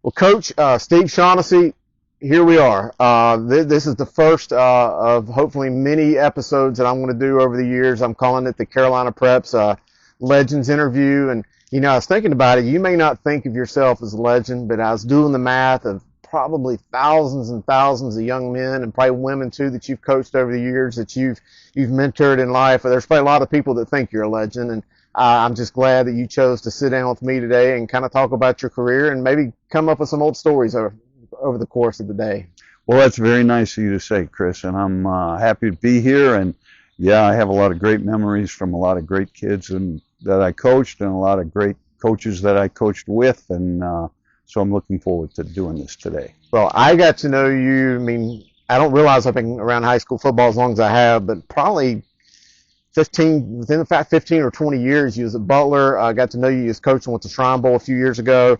Well, Coach Steve Shaughnessy, here we are. This is the first of hopefully many episodes that I'm going to do over the years. I'm calling it the Carolina Preps Legends interview. And, you know, I was thinking about it. You may not think of yourself as a legend, but I was doing the math of probably thousands and thousands of young men and probably women too that you've coached over the years, that you've mentored in life. There's probably a lot of people that think you're a legend, and I'm just glad that you chose to sit down with me today and kind of talk about your career and maybe come up with some old stories over the course of the day. Well, that's very nice of you to say, Chris, and I'm happy to be here. And yeah, I have a lot of great memories from a lot of great kids that I coached and a lot of great coaches that I coached with, and so I'm looking forward to doing this today. Well, I got to know you. I mean, I don't realize I've been around high school football as long as I have, but probably 15 or 20 years. You was at Butler. I got to know you as coaching with the Shrine Bowl a few years ago.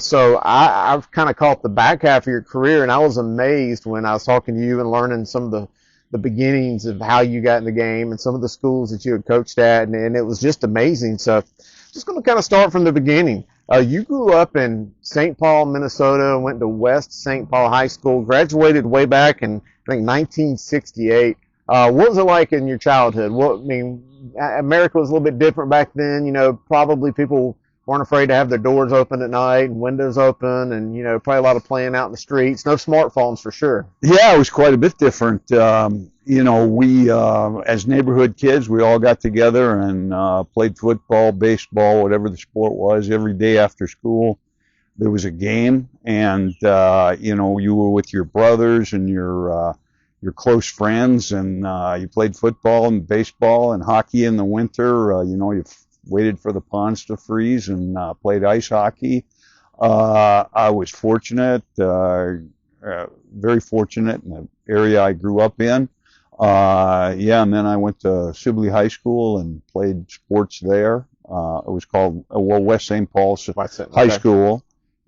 So I've kind of caught the back half of your career, and I was amazed when I was talking to you and learning some of the beginnings of how you got in the game and some of the schools that you had coached at, and it was just amazing. So just going to kind of start from the beginning. You grew up in St. Paul, Minnesota, went to West St. Paul High School, graduated way back in, I think, 1968. What was it like in your childhood? America was a little bit different back then. You know, probably people weren't afraid to have their doors open at night and windows open, and, you know, probably a lot of playing out in the streets. No smartphones for sure. Yeah, it was quite a bit different. You know, we, as neighborhood kids, we all got together and played football, baseball, whatever the sport was. Every day after school, there was a game, and, you know, you were with your brothers and your close friends, and you played football and baseball and hockey in the winter. You know, you waited for the ponds to freeze and played ice hockey. I was fortunate, very fortunate in the area I grew up in. Yeah, and then I went to Sibley High School and played sports there. It was called West St. Paul High School.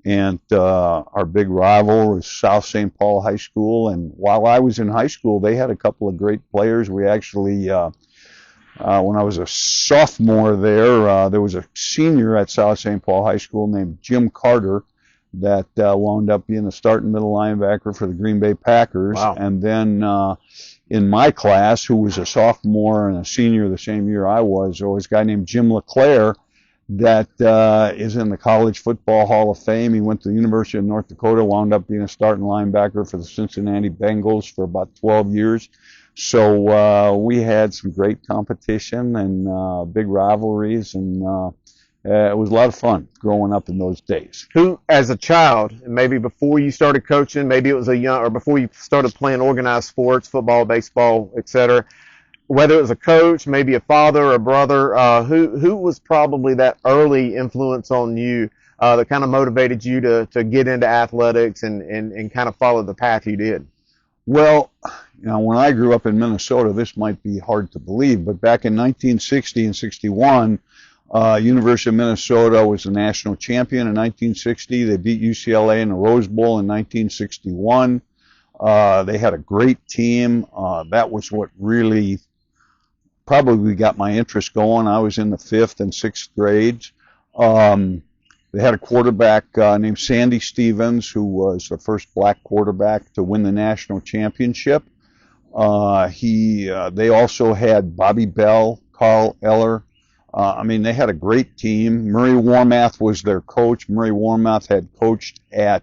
And our big rival was South St. Paul High School. And while I was in high school, they had a couple of great players. We actually, when I was a sophomore there was a senior at South St. Paul High School named Jim Carter that wound up being the starting middle linebacker for the Green Bay Packers. Wow. And then in my class, who was a sophomore and a senior the same year I was, there was a guy named Jim LeClaire that is in the College Football Hall of Fame. He went to the University of North Dakota, wound up being a starting linebacker for the Cincinnati Bengals for about 12 years. So we had some great competition and big rivalries, and it was a lot of fun growing up in those days. Who, as a child, and maybe before you started coaching, maybe it was before you started playing organized sports, football, baseball, etc., whether it was a coach, maybe a father or a brother, who was probably that early influence on you that kind of motivated you to get into athletics and kind of follow the path you did? Well, you know, when I grew up in Minnesota, this might be hard to believe, but back in 1960 and 61, University of Minnesota was the national champion in 1960. They beat UCLA in the Rose Bowl in 1961. They had a great team. That was what really probably got my interest going. I was in the 5th and 6th grades. They had a quarterback named Sandy Stevens, who was the first black quarterback to win the national championship. They also had Bobby Bell, Carl Eller. I mean, they had a great team. Murray Warmath was their coach. Murray Warmath had coached at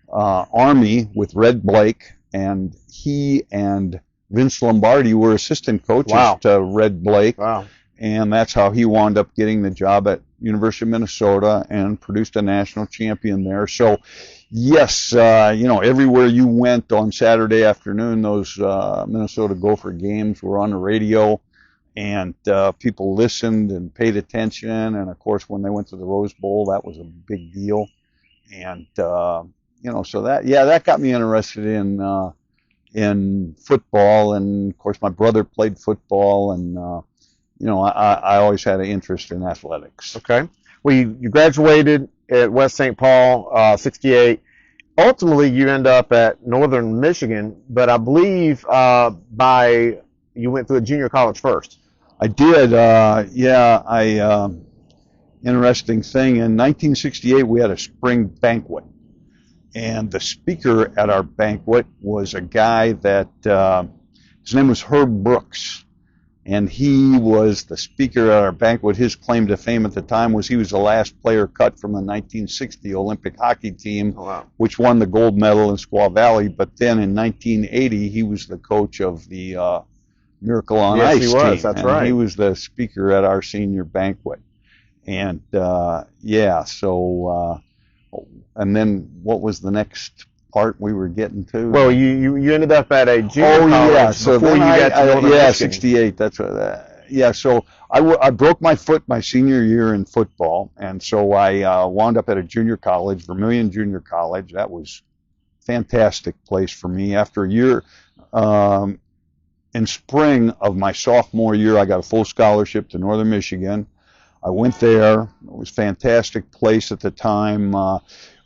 Army with Red Blake, and he and Vince Lombardi were assistant coaches to Red Blake. Wow. And that's how he wound up getting the job at University of Minnesota and produced a national champion there. So, yes, you know, everywhere you went on Saturday afternoon, those Minnesota Gopher games were on the radio, and people listened and paid attention. And, of course, when they went to the Rose Bowl, that was a big deal. And, you know, so that got me interested in football. And, of course, my brother played football, and you know, I always had an interest in athletics. Okay. Well, you graduated at West St. Paul, 68. Ultimately, you end up at Northern Michigan, but I believe you went through a junior college first. I did. Interesting thing. In 1968, we had a spring banquet and the speaker at our banquet was a guy that his name was Herb Brooks, and he was the speaker at our banquet. His claim to fame at the time was he was the last player cut from the 1960 Olympic hockey team, Oh, wow. which won the gold medal in Squaw Valley. But then in 1980, he was the coach of the Miracle on Yes, Ice he was. team, That's and right. he was the speaker at our senior banquet. And and then what was the next part we were getting to? Well, you ended up at a junior college So before then you got to Northern Michigan. 68. That's what. So I broke my foot my senior year in football, and so I wound up at a junior college, Vermilion Junior College. That was a fantastic place for me. After a year, in spring of my sophomore year, I got a full scholarship to Northern Michigan. I went there. It was a fantastic place at the time.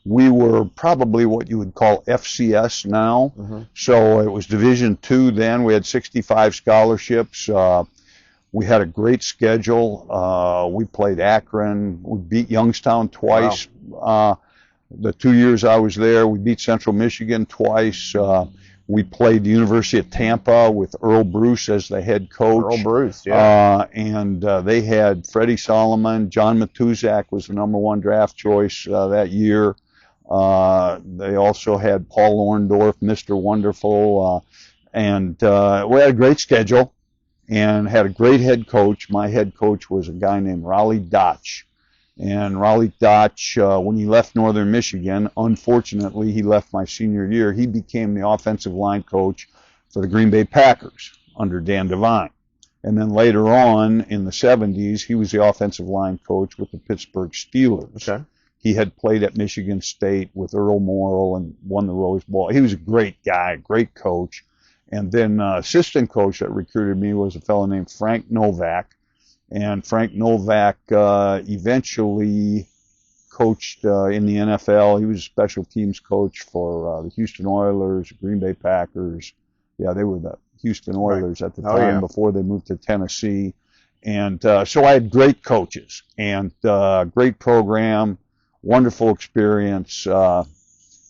We were probably what you would call FCS now. Mm-hmm. So it was Division II then. We had 65 scholarships. We had a great schedule. We played Akron. We beat Youngstown twice. Wow. The 2 years I was there, we beat Central Michigan twice. We played the University of Tampa with Earl Bruce as the head coach. Earl Bruce, yeah. And they had Freddie Solomon. John Matuzak was the #1 draft choice that year. They also had Paul Orndorff, Mr. Wonderful. And we had a great schedule and had a great head coach. My head coach was a guy named Raleigh Dotch. And Raleigh Dotch, when he left Northern Michigan, unfortunately, he left my senior year. He became the offensive line coach for the Green Bay Packers under Dan Devine. And then later on, in the 70s, he was the offensive line coach with the Pittsburgh Steelers. Okay. He had played at Michigan State with Earl Morrill and won the Rose Bowl. He was a great guy, great coach. And then assistant coach that recruited me was a fellow named Frank Novak. And Frank Novak eventually coached in the NFL. He was a special teams coach for the Houston Oilers, Green Bay Packers. Yeah, they were the Houston Oilers at the time before they moved to Tennessee. And so I had great coaches and great program, wonderful experience,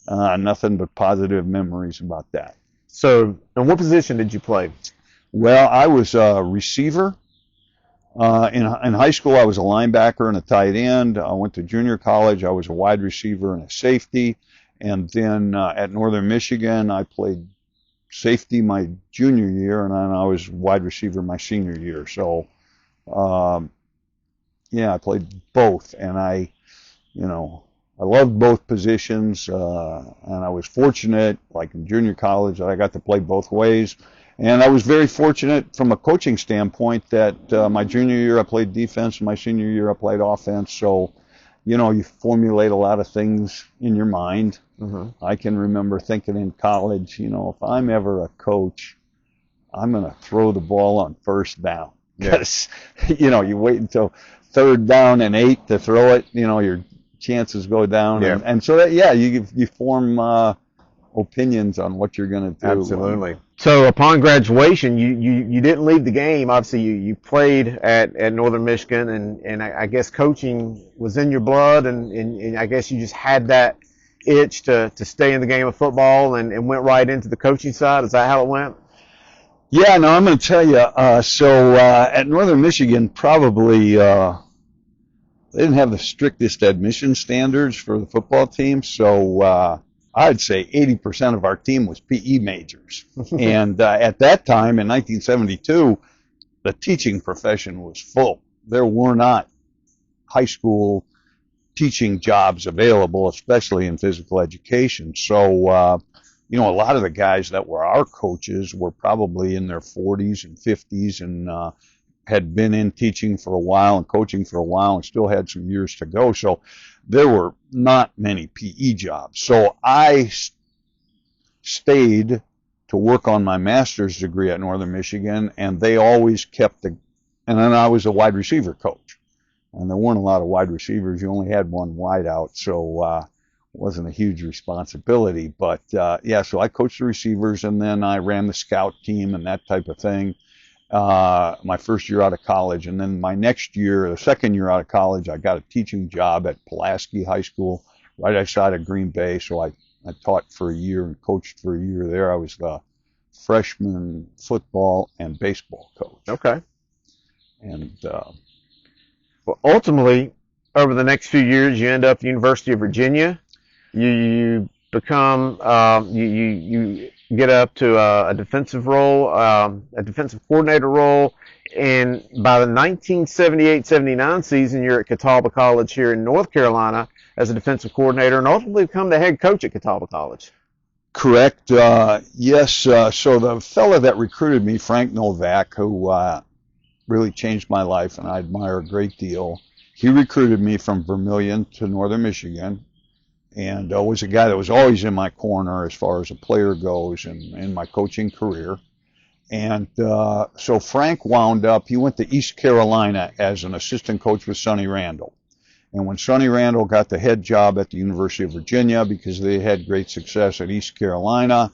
nothing but positive memories about that. So, and what position did you play? Well, I was a receiver. In high school, I was a linebacker and a tight end. I went to junior college. I was a wide receiver and a safety. And then at Northern Michigan, I played safety my junior year, and then I was wide receiver my senior year. So, I played both, and I loved both positions, and I was fortunate, like in junior college, that I got to play both ways. And I was very fortunate from a coaching standpoint that my junior year I played defense, and my senior year I played offense. So, you formulate a lot of things in your mind. Mm-hmm. I can remember thinking in college, if I'm ever a coach, I'm going to throw the ball on first down. Because, you wait until 3rd down and 8 to throw it, your chances go down. Yeah. And so that, you form opinions on what you're going to do. Absolutely. So upon graduation, you didn't leave the game. Obviously, you played at Northern Michigan, and I guess coaching was in your blood, and I guess you just had that itch to stay in the game of football and went right into the coaching side. Is that how it went? Yeah, no, I'm going to tell you. At Northern Michigan, probably they didn't have the strictest admission standards for the football team, so I'd say 80% of our team was PE majors. And at that time, in 1972, the teaching profession was full. There were not high school teaching jobs available, especially in physical education. So, a lot of the guys that were our coaches were probably in their 40s and 50s and had been in teaching for a while and coaching for a while and still had some years to go. So there were not many PE jobs. So I stayed to work on my master's degree at Northern Michigan, and they always kept and then I was a wide receiver coach. And there weren't a lot of wide receivers. You only had one wide out, so it wasn't a huge responsibility. But, so I coached the receivers, and then I ran the scout team and that type of thing my first year out of college. And then my next year, the second year out of college, I got a teaching job at Pulaski High School right outside of Green Bay. So I I taught for a year and coached for a year there. I was the freshman football and baseball coach. Okay. And Well, ultimately, over the next few years, you end up at the University of Virginia. You become you get up to a defensive role, a defensive coordinator role, and by the 1978-79 season, you're at Catawba College here in North Carolina as a defensive coordinator, and ultimately become the head coach at Catawba College. correct. Yes. So the fella that recruited me, Frank Novak, who really changed my life and I admire a great deal, he recruited me from Vermilion to Northern Michigan, and was a guy that was always in my corner as far as a player goes and in my coaching career. And so Frank wound up, he went to East Carolina as an assistant coach with Sonny Randall. And when Sonny Randall got the head job at the University of Virginia, because they had great success at East Carolina,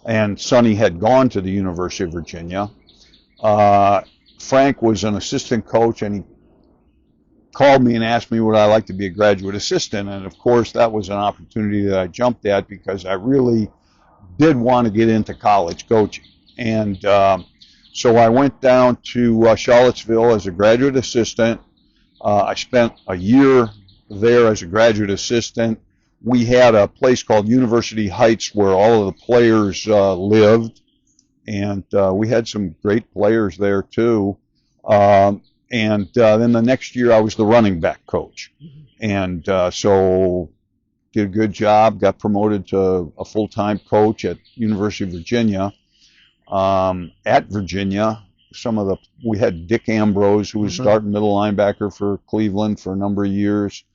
and Sonny had gone to the University of Virginia, Frank was an assistant coach, and he called me and asked me would I like to be a graduate assistant. And of course, that was an opportunity that I jumped at because I really did want to get into college coaching. And so I went down to Charlottesville as a graduate assistant. I spent a year there as a graduate assistant. We had a place called University Heights where all of the players lived, and we had some great players there too. And then the next year I was the running back coach. And so did a good job, got promoted to a full-time coach at University of Virginia. At Virginia, we had Dick Ambrose, who was starting middle linebacker for Cleveland for a number of years.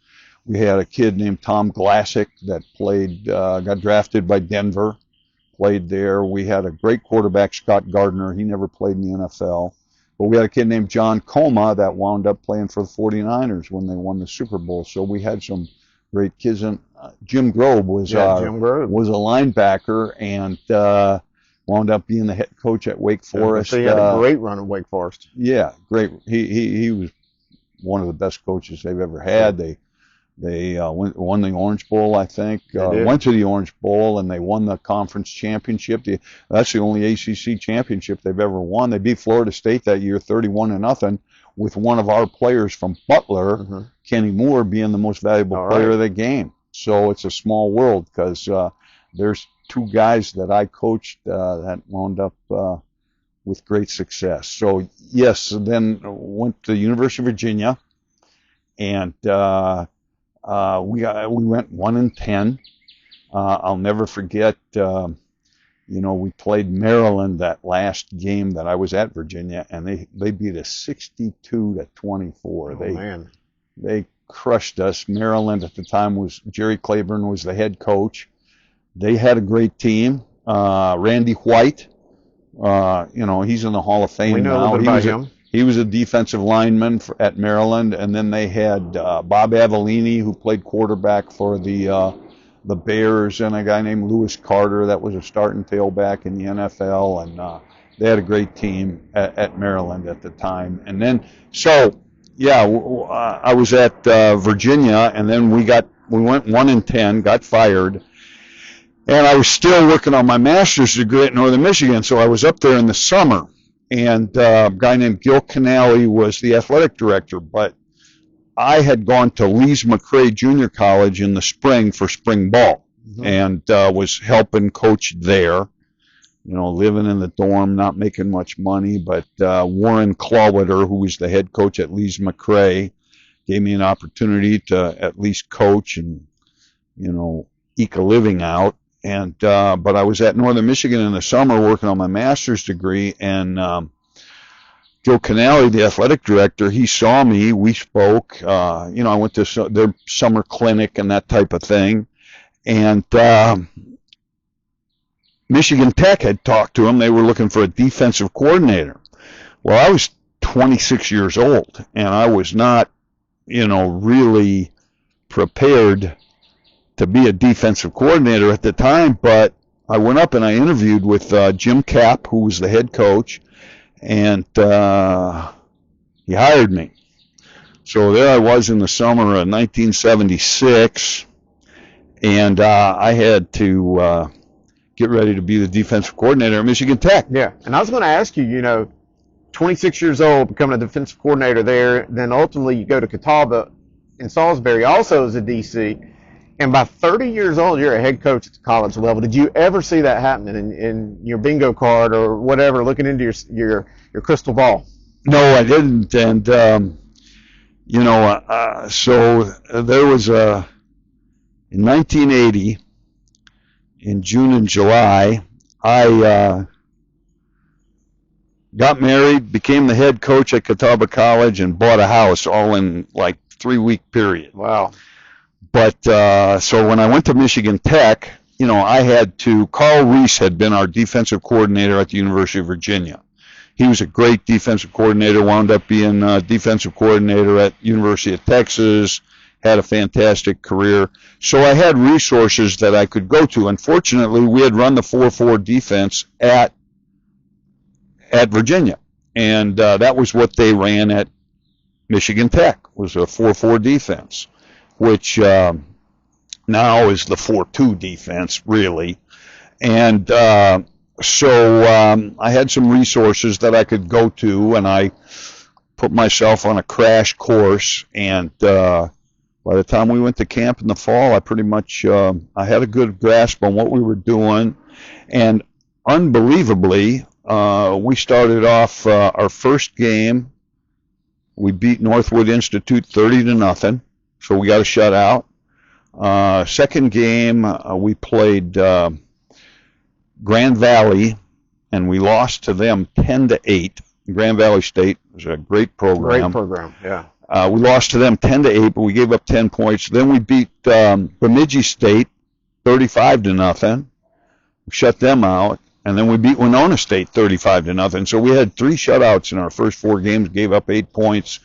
We had a kid named Tom Glassick that got drafted by Denver, played there. We had a great quarterback, Scott Gardner. He never played in the NFL. But we had a kid named John Coma that wound up playing for the 49ers when they won the Super Bowl. So we had some great kids. And Jim Grobe was a linebacker and wound up being the head coach at Wake Forest. So he had a great run at Wake Forest. Yeah, great. He was one of the best coaches they've ever had. They won the Orange Bowl, I think. Went to the Orange Bowl, and they won the conference championship. That's the only ACC championship they've ever won. They beat Florida State that year 31-0 with one of our players from Butler, Kenny Moore, being the most valuable player of the game. So it's a small world because there's two guys that I coached that wound up with great success. So, yes, then went to the University of Virginia, and we went 1-10. I'll never forget, we played Maryland that last game that I was at Virginia, and they beat us 62-24. They crushed us. Maryland at the time Jerry Claiborne was the head coach. They had a great team. Randy White, he's in the Hall of Fame now. He was a defensive lineman at Maryland, and then they had Bob Avellini, who played quarterback for the Bears, and a guy named Lewis Carter that was a starting tailback in the NFL, and they had a great team at Maryland at the time. And then, I was at Virginia, and then we went 1-10, got fired. And I was still working on my master's degree at Northern Michigan, so I was up there in the summer. And a guy named Gil Canale was the athletic director, but I had gone to Lees-McRae Junior College in the spring for spring ball, and was helping coach there, living in the dorm, not making much money. But Warren Clawwater, who was the head coach at Lees-McRae, gave me an opportunity to at least coach and, eke a living out. And but I was at Northern Michigan in the summer working on my master's degree, and Joe Canale, the athletic director, he saw me. We spoke. I went to their summer clinic and that type of thing. And Michigan Tech had talked to him. They were looking for a defensive coordinator. Well, I was 26 years old, and I was not, really prepared to be a defensive coordinator at the time, but I went up and I interviewed with Jim Kapp, who was the head coach, and he hired me. So there I was in the summer of 1976, and I had to get ready to be the defensive coordinator at Michigan Tech. Yeah, and I was going to ask you, 26 years old, becoming a defensive coordinator there, then ultimately you go to Catawba in Salisbury, also as a DC, and by 30 years old, you're a head coach at the college level. Did you ever see that happening in your bingo card or whatever, looking into your crystal ball? No, I didn't, and so there was in 1980, in June and July, I got married, became the head coach at Catawba College, and bought a house all in like 3-week period. Wow. But so when I went to Michigan Tech, I had to. Carl Reese had been our defensive coordinator at the University of Virginia. He was a great defensive coordinator, wound up being defensive coordinator at University of Texas, had a fantastic career. So I had resources that I could go to. Unfortunately, we had run the 4-4 defense at Virginia, and that was what they ran at Michigan Tech, was a 4-4 defense, which now is the 4-2 defense, really. And so I had some resources that I could go to, and I put myself on a crash course. And by the time we went to camp in the fall, I pretty much I had a good grasp on what we were doing. And unbelievably, we started off our first game. We beat Northwood Institute 30-0, so we got a shutout. Second game, we played Grand Valley, and we lost to them 10-8. Grand Valley State was a great program. Great program, yeah. We lost to them 10-8, but we gave up 10 points. Then we beat Bemidji State 35-0. We shut them out. And then we beat Winona State 35-0. So we had 3 shutouts in our first 4 games, gave up 8 points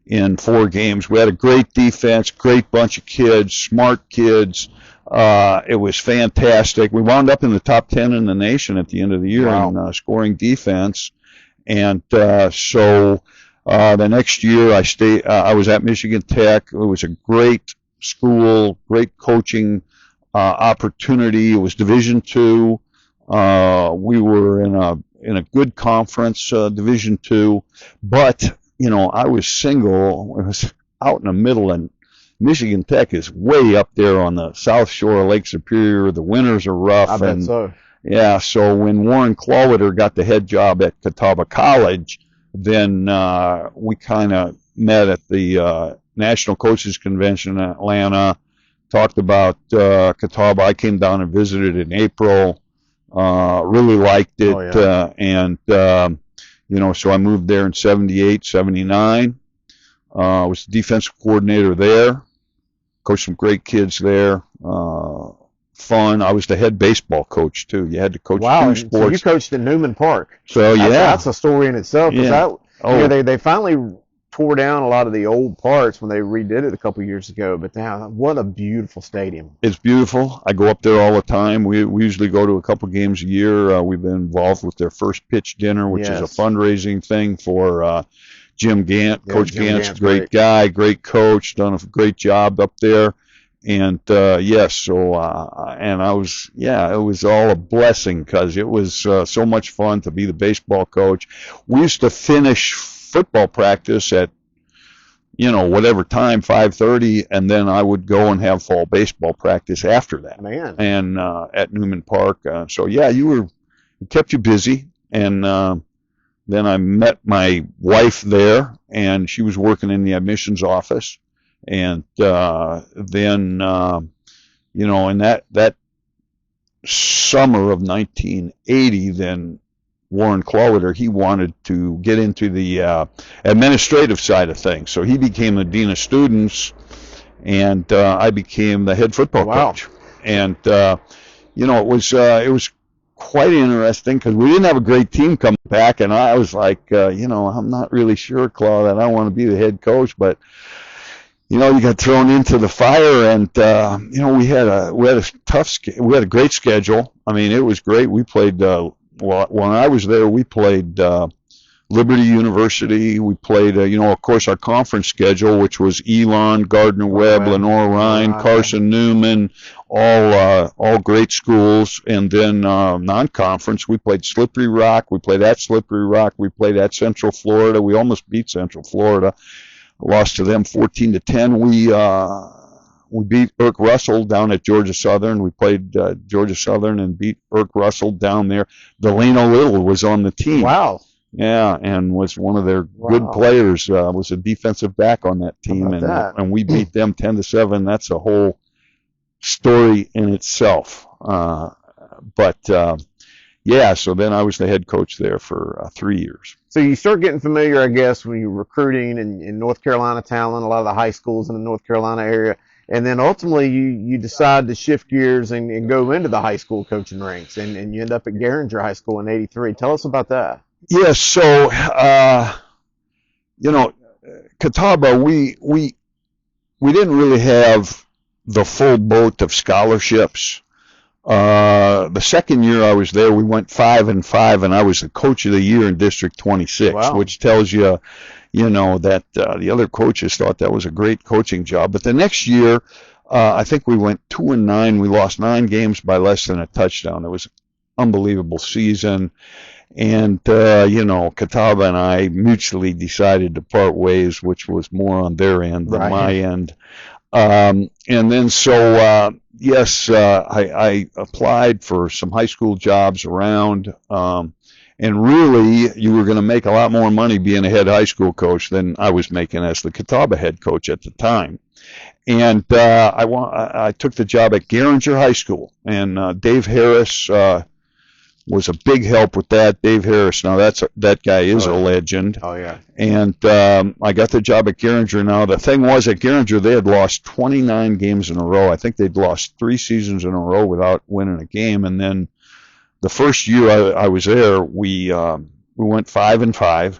in 4 games. We had a great defense, great bunch of kids, smart kids. It was fantastic. We wound up in the top 10 in the nation at the end of the year. Wow. In scoring defense. And so the next year I was at Michigan Tech. It was a great school, great coaching opportunity. It was Division II. We were in a good conference, Division II, but I was single. I was out in the middle, and Michigan Tech is way up there on the south shore of Lake Superior. The winters are rough. I bet so. Yeah, so when Warren Clowiter got the head job at Catawba College, then we kind of met at the National Coaches Convention in Atlanta, talked about Catawba. I came down and visited in April. Really liked it. Oh, yeah. So I moved there in 78, 79. Was the defensive coordinator there. Coached some great kids there. Fun. I was the head baseball coach, too. You had to coach 2 sports. So you coached in Newman Park. So, yeah. That's a story in itself. Yeah. They finally tore down a lot of the old parts when they redid it a couple years ago. But now, what a beautiful stadium. It's beautiful. I go up there all the time. We usually go to a couple games a year. We've been involved with their first pitch dinner, which is a fundraising thing for Jim Gant. Yeah, Coach Gant's a great guy, great coach, done a great job up there. And it was all a blessing because it was so much fun to be the baseball coach. We used to finish football practice at whatever time, 5:30, and then I would go and have fall baseball practice after that. Man. And at Newman Park. It kept you busy. And then I met my wife there, and she was working in the admissions office. And then in that summer of 1980, then Warren Clowiter, he wanted to get into the administrative side of things. So he became the dean of students, and I became the head football coach. And it was quite interesting because we didn't have a great team come back, and I was like, I'm not really sure, Claw, that I want to be the head coach, but you got thrown into the fire, and we had a great schedule. I mean, it was great. We played when I was there, we played Liberty University. We played, of course, our conference schedule, which was Elon, Gardner-Webb, Lenore-Rhine, Carson Newman, all great schools. And then non-conference, we played Slippery Rock. We played at Slippery Rock. We played at Central Florida. We almost beat Central Florida. Lost to them 14-10. We beat Irk Russell down at Georgia Southern. We played Georgia Southern and beat Irk Russell down there. Delano Little was on the team. Wow. Yeah, and was one of their good players. Was a defensive back on that team, and we beat them 10-7. That's a whole story in itself. So then I was the head coach there for 3 years. So you start getting familiar, I guess, when you're recruiting in North Carolina talent, a lot of the high schools in the North Carolina area. And then ultimately you decide to shift gears and go into the high school coaching ranks, and you end up at Garinger High School in '83. Tell us about that. Yes, so, Catawba, we didn't really have the full boat of scholarships. The second year I was there, we went 5-5, and I was the coach of the year in District 26, which tells you, that the other coaches thought that was a great coaching job. But the next year, I think we went 2-9. We lost 9 games by less than a touchdown. It was an unbelievable season. And, Catawba and I mutually decided to part ways, which was more on their end than my end. And then I applied for some high school jobs around. And really, you were going to make a lot more money being a head high school coach than I was making as the Catawba head coach at the time. And I took the job at Garinger High School. And Dave Harris was a big help with that. Dave Harris, now that guy is a legend. Oh, yeah. And I got the job at Garinger. Now, the thing was, at Garinger, they had lost 29 games in a row. I think they'd lost 3 seasons in a row without winning a game. And then the first year I was there, we went 5-5.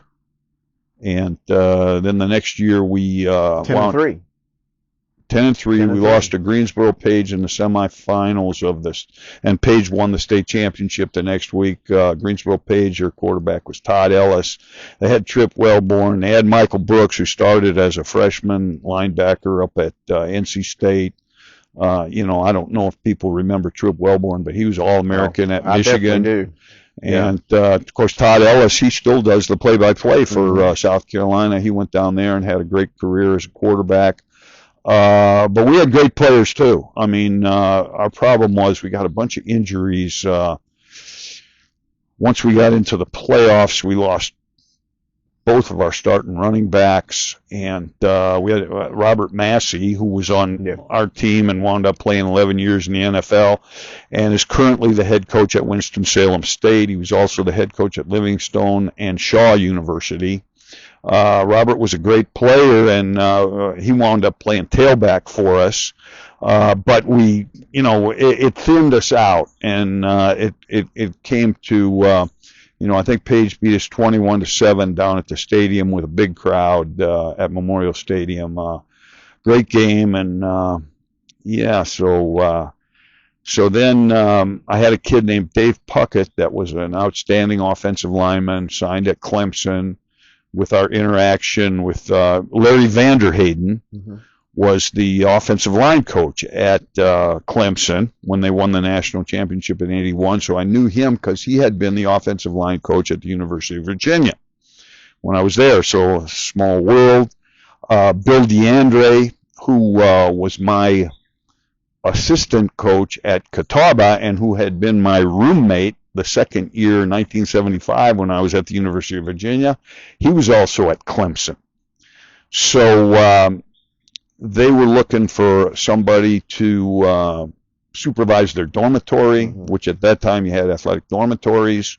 And then the next year we 10-3. 10-3. We lost to Greensboro Page in the semifinals of this, and Page won the state championship the next week. Greensboro Page, their quarterback was Todd Ellis. They had Trip Wellborn. They had Michael Brooks, who started as a freshman linebacker up at NC State. I don't know if people remember Trip Wellborn, but he was All-American at Michigan. I definitely do. And, of course, Todd Ellis, he still does the play-by-play for South Carolina. He went down there and had a great career as a quarterback. But we had great players too. I mean, our problem was we got a bunch of injuries. Once we got into the playoffs, we lost both of our starting running backs, and we had Robert Massey, who was on our team and wound up playing 11 years in the NFL, and is currently the head coach at Winston-Salem State. He was also the head coach at Livingstone and Shaw University. Robert was a great player, and he wound up playing tailback for us. But we, it thinned us out, and it came to, I think Page beat us 21-7 down at the stadium with a big crowd at Memorial Stadium. Great game, and so then I had a kid named Dave Puckett that was an outstanding offensive lineman, signed at Clemson. With our interaction with Larry Vanderhayden, was the offensive line coach at Clemson when they won the national championship in '81. So I knew him because he had been the offensive line coach at the University of Virginia when I was there. So small world. Bill DeAndre, who was my assistant coach at Catawba and who had been my roommate the second year, 1975, when I was at the University of Virginia, he was also at Clemson. So they were looking for somebody to supervise their dormitory, which at that time you had athletic dormitories,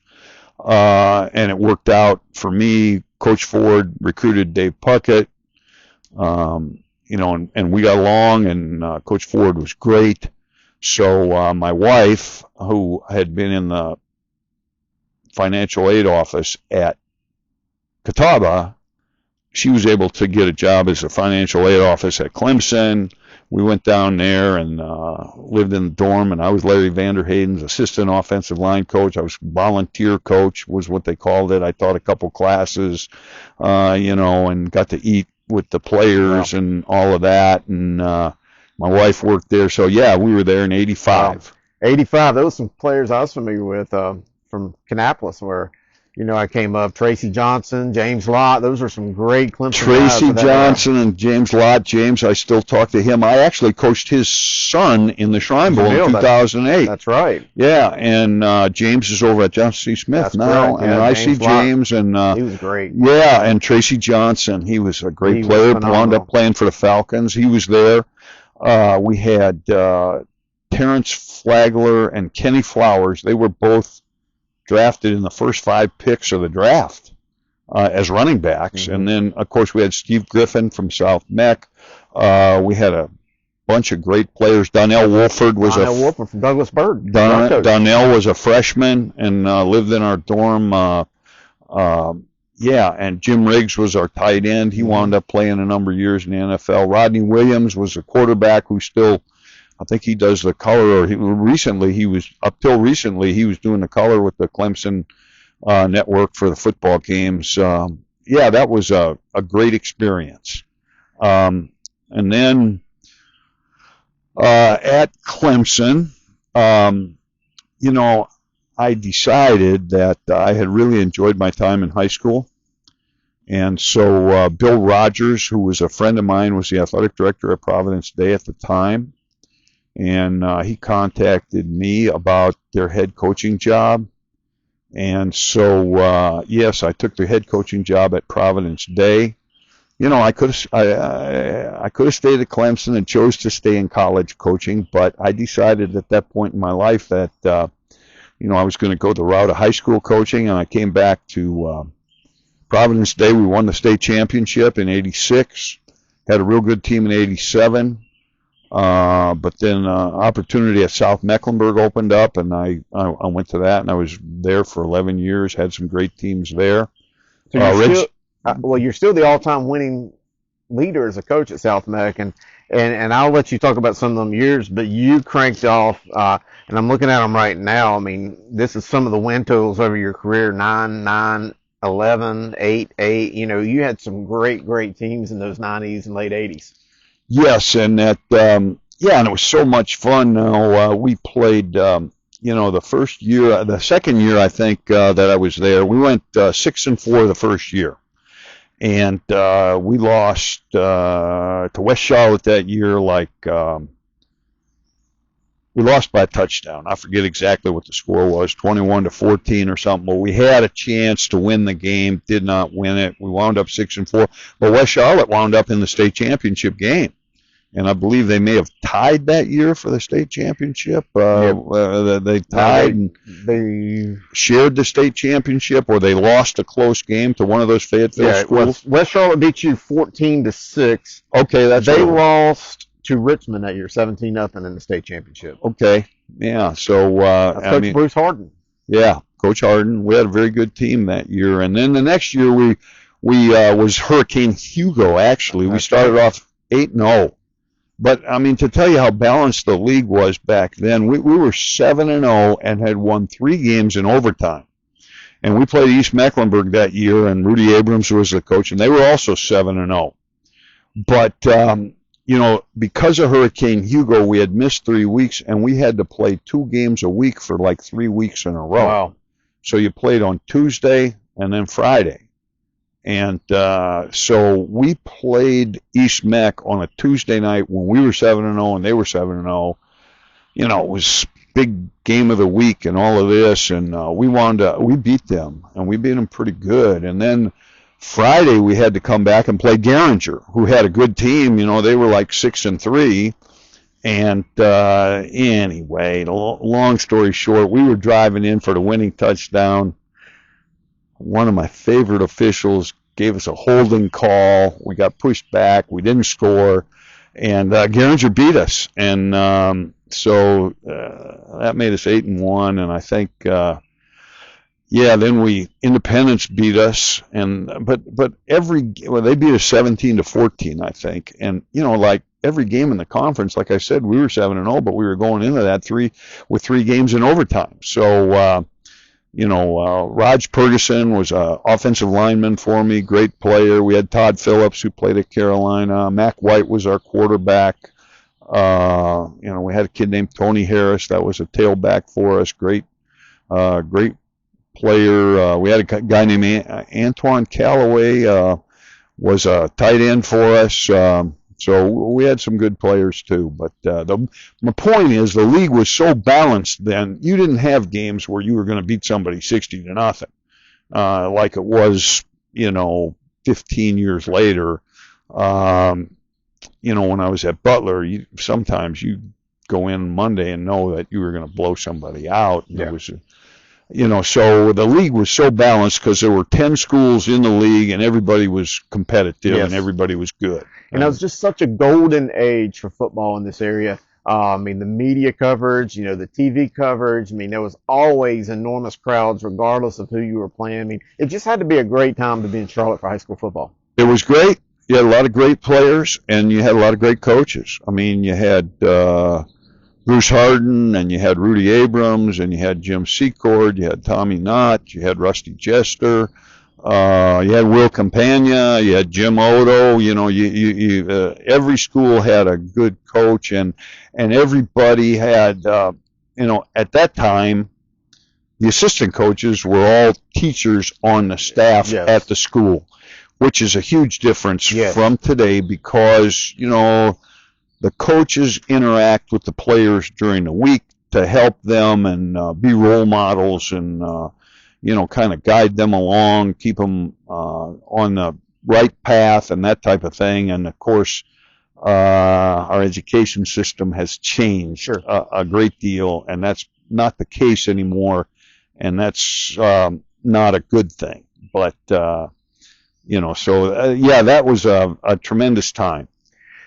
and it worked out for me. Coach Ford recruited Dave Puckett, and we got along, and Coach Ford was great. So my wife, who had been in the financial aid office at Catawba, she was able to get a job as a financial aid office at Clemson. we went down there and lived in the dorm, and I was Larry Vanderhayden's assistant offensive line coach. I was volunteer coach, was what they called it. I taught a couple classes, and got to eat with the players and all of that. And my wife worked there. So, yeah, we were there in 85. Wow. 85, those were some players I was familiar with from Kannapolis where, I came up. Tracy Johnson, James Lott, those are some great Clemson guys. Tracy Johnson and James Lott. James, I still talk to him. I actually coached his son in the Shrine Bowl in 2008. That's right. Yeah, and James is over at Johnson C. Smith now. Correct. And I see James. And he was great. Yeah, and Tracy Johnson. He was a great player. Wound up playing for the Falcons. He was there. We had Terrence Flagler and Kenny Flowers. They were both drafted in the first 5 picks of the draft as running backs. And then, of course, we had Steve Griffin from South Meck. We had a bunch of great players. Donnell Wolford was Wolford from Douglasburg. Donnell was a freshman and lived in our dorm. And Jim Riggs was our tight end. He wound up playing a number of years in the NFL. Rodney Williams was a quarterback who still, I think he does the color, or recently he was doing the color with the Clemson network for the football games. That was a great experience. And then at Clemson, I decided that I had really enjoyed my time in high school. And so Bill Rogers, who was a friend of mine, was the athletic director at Providence Day at the time. And he contacted me about their head coaching job. And so, yes, I took the head coaching job at Providence Day. I could have stayed at Clemson and chose to stay in college coaching, but I decided at that point in my life that, I was going to go the route of high school coaching, and I came back to Providence Day. We won the state championship in 86, had a real good team in 87. But then opportunity at South Mecklenburg opened up, and I went to that, and I was there for 11 years, had some great teams there. So you're still the all-time winning leader as a coach at South Meck, and I'll let you talk about some of them years, but you cranked off, and I'm looking at them right now. I mean, this is some of the win totals over your career: 9, 11, 8, 8. You had some great teams in those 90s and late 80s. Yes, and that, and it was so much fun. Now, we played, the second year, I think, that I was there, we went 6-4 the first year. And we lost to West Charlotte that year, we lost by a touchdown. I forget exactly what the score was, 21-14 or something. But we had a chance to win the game, did not win it. We wound up 6-4. But West Charlotte wound up in the state championship game. And I believe they may have tied that year for the state championship. They tied and they shared the state championship, or they lost a close game to one of those Fayetteville schools. West Charlotte beat you 14-6. Okay, they lost to Richmond that year, 17-0 in the state championship. Okay, yeah. So Coach Bruce Harden. Yeah, Coach Harden. We had a very good team that year, and then the next year we was Hurricane Hugo. Actually, we started off 8-0. But, I mean, to tell you how balanced the league was back then, we were 7-0 and had won 3 games in overtime. And we played East Mecklenburg that year, and Rudy Abrams was the coach, and they were also 7-0. But, because of Hurricane Hugo, we had missed 3 weeks, and we had to play 2 games a week for 3 weeks in a row. Wow. So you played on Tuesday and then Friday. And so we played East Meck on a Tuesday night when we were 7-0 and they were 7-0. It was big game of the week and all of this, and we beat them, and we beat them pretty good. And then Friday we had to come back and play Garinger, who had a good team. They were 6-3. And anyway, long story short, we were driving in for the winning touchdown. One of my favorite officials gave us a holding call. We got pushed back. We didn't score. And Garinger beat us. And so that made us 8-1. And I think, then Independence beat us. And but they beat us 17-14, I think. And, every game in the conference. Like I said, we were 7-0, but we were going into that with 3 games in overtime. So, Raj Purgason was an offensive lineman for me, great player. We had Todd Phillips, who played at Carolina. Mac White was our quarterback. We had a kid named Tony Harris that was a tailback for us. Great player. We had a guy named Antoine Callaway, was a tight end for us. So we had some good players too. But my point is, the league was so balanced then. You didn't have games where you were going to beat somebody 60-0, like it was, 15 years later. When I was at Butler, sometimes you go in Monday and know that you were going to blow somebody out. And Yeah. It was, so the league was so balanced because there were 10 schools in the league and everybody was competitive. Yes. And everybody was good. And it was just such a golden age for football in this area. The media coverage, the TV coverage. There was always enormous crowds regardless of who you were playing. It just had to be a great time to be in Charlotte for high school football. It was great. You had a lot of great players, and you had a lot of great coaches. You had Bruce Harden, and you had Rudy Abrams, and you had Jim Secord, you had Tommy Knott, you had Rusty Jester, you had Will Campagna, you had Jim Odo. Every school had a good coach, and everybody had, at that time, the assistant coaches were all teachers on the staff Yes. at the school, which is a huge difference Yes. from today because, the coaches interact with the players during the week to help them and be role models and, kind of guide them along, keep them on the right path and that type of thing. And, of course, our education system has changed Sure. a great deal, and that's not the case anymore, and that's not a good thing. But, that was a tremendous time.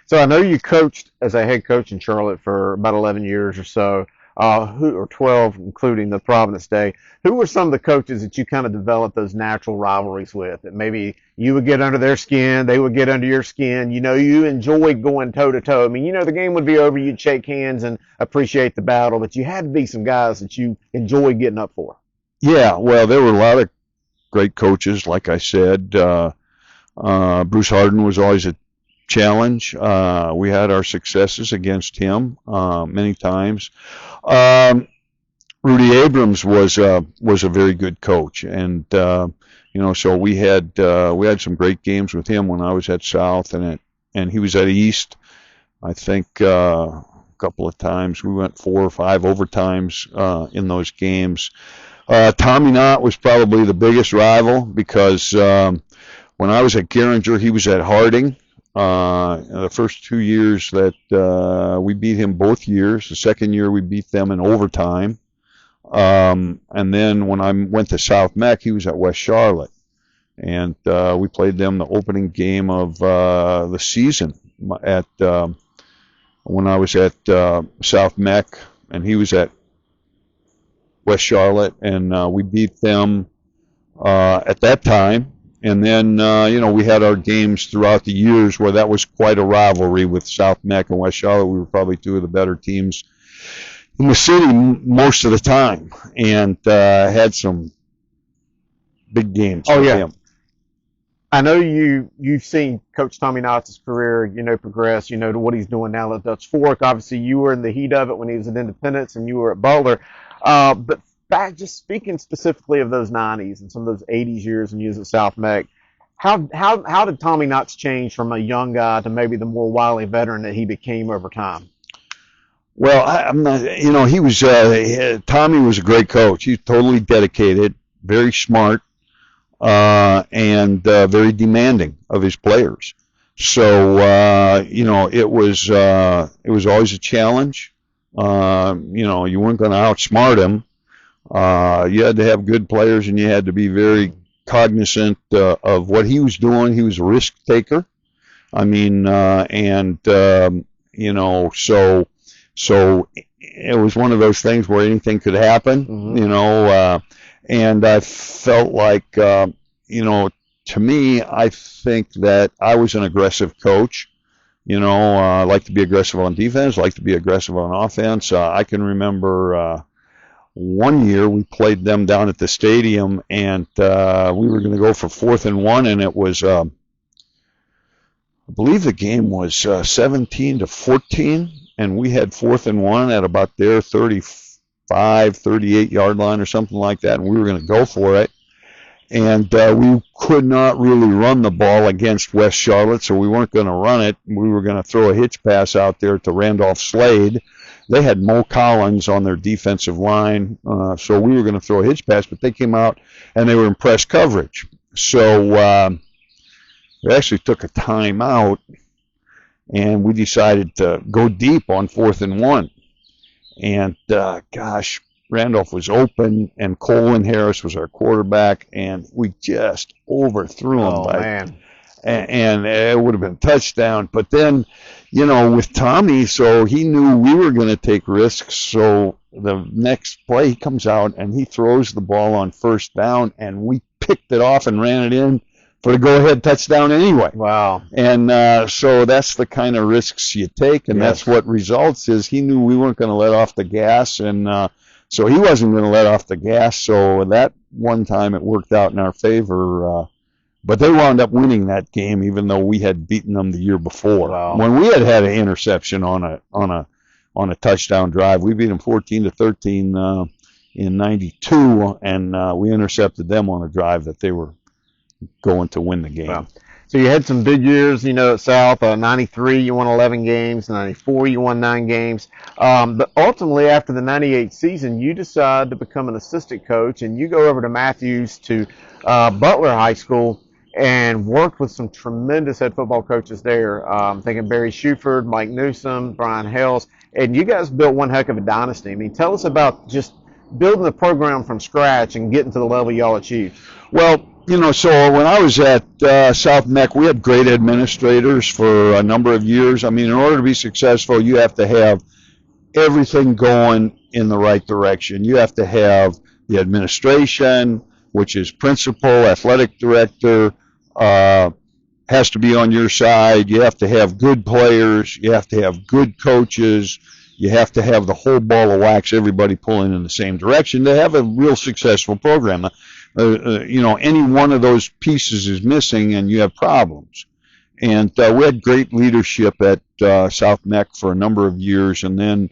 So I know you coached as a head coach in Charlotte for about 11 years or so, or 12, including the Providence day. Who were some of the coaches that you kind of developed those natural rivalries with? That maybe you would get under their skin, they would get under your skin. You enjoyed going toe-to-toe. The game would be over, you'd shake hands and appreciate the battle, but you had to be some guys that you enjoyed getting up for. Yeah, well, there were a lot of great coaches, like I said. Bruce Harden was always a challenge. We had our successes against him many times. Rudy Abrams was a very good coach, and so we had some great games with him when I was at South, and he was at East. I think a couple of times we went 4 or 5 overtimes in those games. Tommy Knott was probably the biggest rival because when I was at Garinger, he was at Harding. The first 2 years that we beat him both years. The second year we beat them in overtime. And then when I went to South Meck, he was at West Charlotte. And we played them the opening game of the season at when I was at South Meck, and he was at West Charlotte, and we beat them at that time. And then, we had our games throughout the years where that was quite a rivalry with South Meck and West Charlotte. We were probably 2 of the better teams in the city most of the time, and had some big games with him. I know you've seen Coach Tommy Knott's career, progress, to what he's doing now at Dutch Fork. Obviously, you were in the heat of it when he was at Independence, and you were at Butler. But back, just speaking specifically of those 90s and some of those 80s years when you was at South Meck, how did Tommy Knott's change from a young guy to maybe the more wily veteran that he became over time? Well, I'm not, he was, Tommy was a great coach. He was totally dedicated, very smart, and very demanding of his players. So, it was always a challenge. You weren't going to outsmart him. You had to have good players, and you had to be very cognizant of what he was doing. He was a risk taker. So it was one of those things where anything could happen, and I felt like, to me, I think that I was an aggressive coach. I like to be aggressive on defense, like to be aggressive on offense. I can remember one year we played them down at the stadium, and we were going to go for 4th and 1, and it was, I believe the game was 17-14, and we had 4th and 1 at about their 35, 38-yard line or something like that, and we were going to go for it. And we could not really run the ball against West Charlotte, so we weren't going to run it. We were going to throw a hitch pass out there to Randolph Slade. They had Mo Collins on their defensive line, so we were going to throw a hitch pass, but they came out and they were in press coverage. So we actually took a timeout, and we decided to go deep on 4th and 1. And, gosh, Randolph was open, and Colin Harris was our quarterback, and we just overthrew him. Man. And it would have been a touchdown. But then, with Tommy, so he knew we were going to take risks. So the next play, he comes out, and he throws the ball on 1st down, and we picked it off and ran it in for the go-ahead touchdown anyway. Wow. And so that's the kind of risks you take, and that's what results is he knew we weren't going to let off the gas, and so he wasn't going to let off the gas. So that one time it worked out in our favor. But they wound up winning that game, even though we had beaten them the year before. Wow. When we had an interception on a touchdown drive, we beat them 14-13 in '92, and we intercepted them on a drive that they were going to win the game. Wow. So you had some big years, at South. 93, you won 11 games. 94, you won 9 games. But ultimately, after the 98 season, you decide to become an assistant coach, and you go over to Matthews to Butler High School and worked with some tremendous head football coaches there. Thinking Barry Shuford, Mike Newsom, Brian Hales, and you guys built one heck of a dynasty. I mean, tell us about just building the program from scratch and getting to the level y'all achieved. Well, so when I was at South Meck, we had great administrators for a number of years. I mean, in order to be successful, you have to have everything going in the right direction. You have to have the administration, which is principal, athletic director, has to be on your side. You have to have good players. You have to have good coaches. You have to have the whole ball of wax, everybody pulling in the same direction to have a real successful program. Any one of those pieces is missing, and you have problems. And we had great leadership at South Meck for a number of years, and then,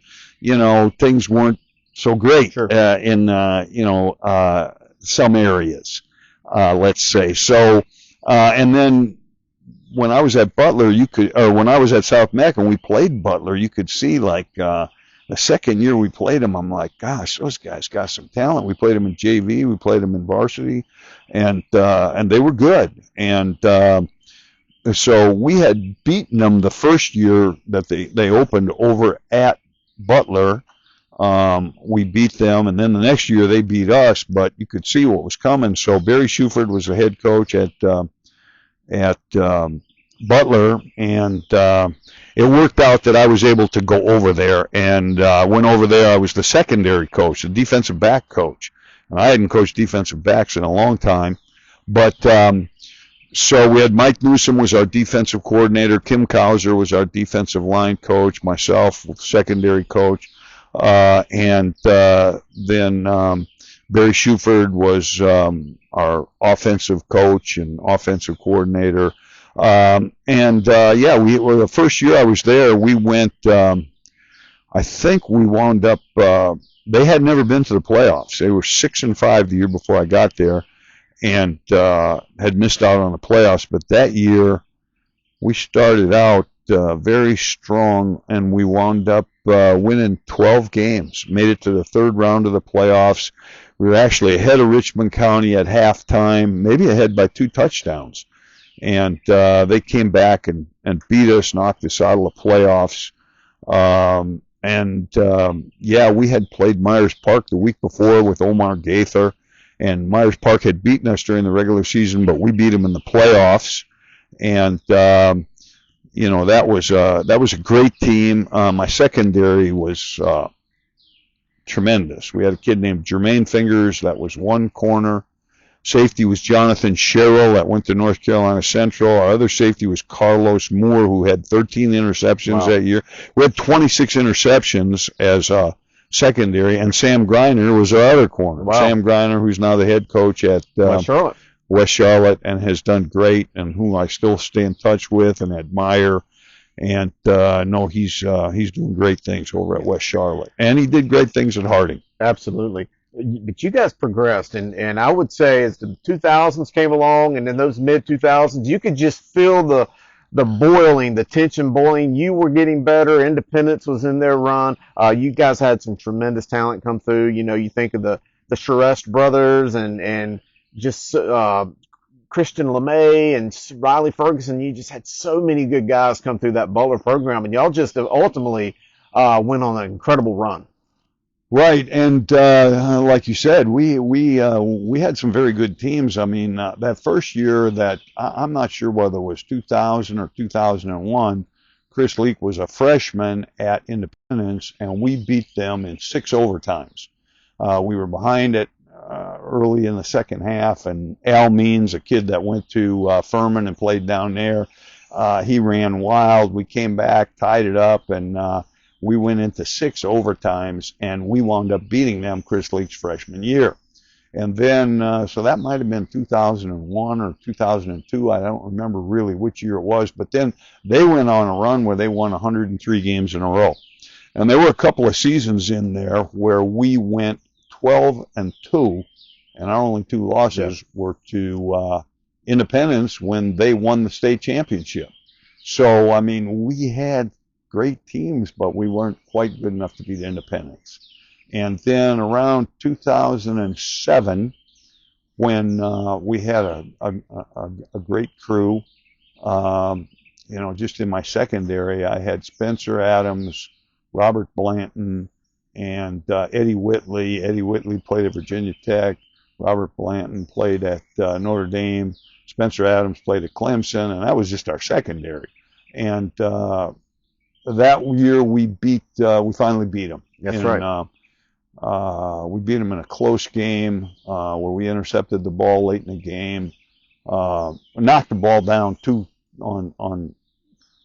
things weren't so great in some areas, let's say. So, and then when I was at Butler, when I was at South Meck and we played Butler, you could see the second year we played them, I'm like, gosh, those guys got some talent. We played them in JV, we played them in varsity, and they were good. And so we had beaten them the first year that they opened over at Butler. We beat them, and then the next year they beat us, but you could see what was coming. So Barry Shuford was the head coach at Butler, and it worked out that I was able to go over there, and went over there. I was the secondary coach, the defensive back coach. And I hadn't coached defensive backs in a long time, but so we had Mike Newsom was our defensive coordinator, Kim Kauser was our defensive line coach, myself, secondary coach, and then Barry Shuford was our offensive coach and offensive coordinator. The first year I was there, we went, I think we wound up, they had never been to the playoffs. They were 6-5 the year before I got there, and had missed out on the playoffs. But that year we started out very strong, and we wound up winning 12 games, made it to the third round of the playoffs. We were actually ahead of Richmond County at halftime, maybe ahead by 2 touchdowns. And they came back and beat us, knocked us out of the playoffs. We had played Myers Park the week before with Omar Gaither, and Myers Park had beaten us during the regular season, but we beat them in the playoffs. And that was a great team. My secondary was tremendous. We had a kid named Jermaine Fingers that was one corner. safety was Jonathan Sherrill that went to North Carolina Central. Our other safety was Carlos Moore, who had 13 interceptions that year. We had 26 interceptions as secondary, and Sam Griner was our other corner. Sam Griner, who's now the head coach at West Charlotte and has done great, and whom I still stay in touch with and admire. And no, he's doing great things over at West Charlotte, and he did great things at Harding. Absolutely. But you guys progressed, and I would say as the 2000s came along, and in those mid 2000s, you could just feel the boiling, the tension boiling. You were getting better. Independence was in their run. You guys had some tremendous talent come through. You know, you think of the Charest brothers and just Christian LeMay and Riley Ferguson. You just had so many good guys come through that Butler program, and y'all just ultimately went on an incredible run. Right, and like you said, we had some very good teams. I mean, that first year that I'm not sure whether it was 2000 or 2001, Chris Leak was a freshman at Independence, and we beat them in 6 overtimes. We were behind it early in the second half, and Al Means, a kid that went to Furman and played down there, he ran wild. We came back, tied it up, and we went into 6 overtimes, and we wound up beating them Chris Leak's freshman year. And then, so that might have been 2001 or 2002. I don't remember really which year it was, but then they went on a run where they won 103 games in a row. And there were a couple of seasons in there where we went 12-2, and our only 2 losses were to Independence when they won the state championship. So, I mean, we had great teams, but we weren't quite good enough to beat Independence. And then around 2007, when we had a great crew, you know, just in my secondary, I had Spencer Adams, Robert Blanton, and Eddie Whitley. Eddie Whitley played at Virginia Tech. Robert Blanton played at Notre Dame. Spencer Adams played at Clemson, and that was just our secondary. And that year we finally beat them. That's right. We beat them in a close game where we intercepted the ball late in the game, knocked the ball down on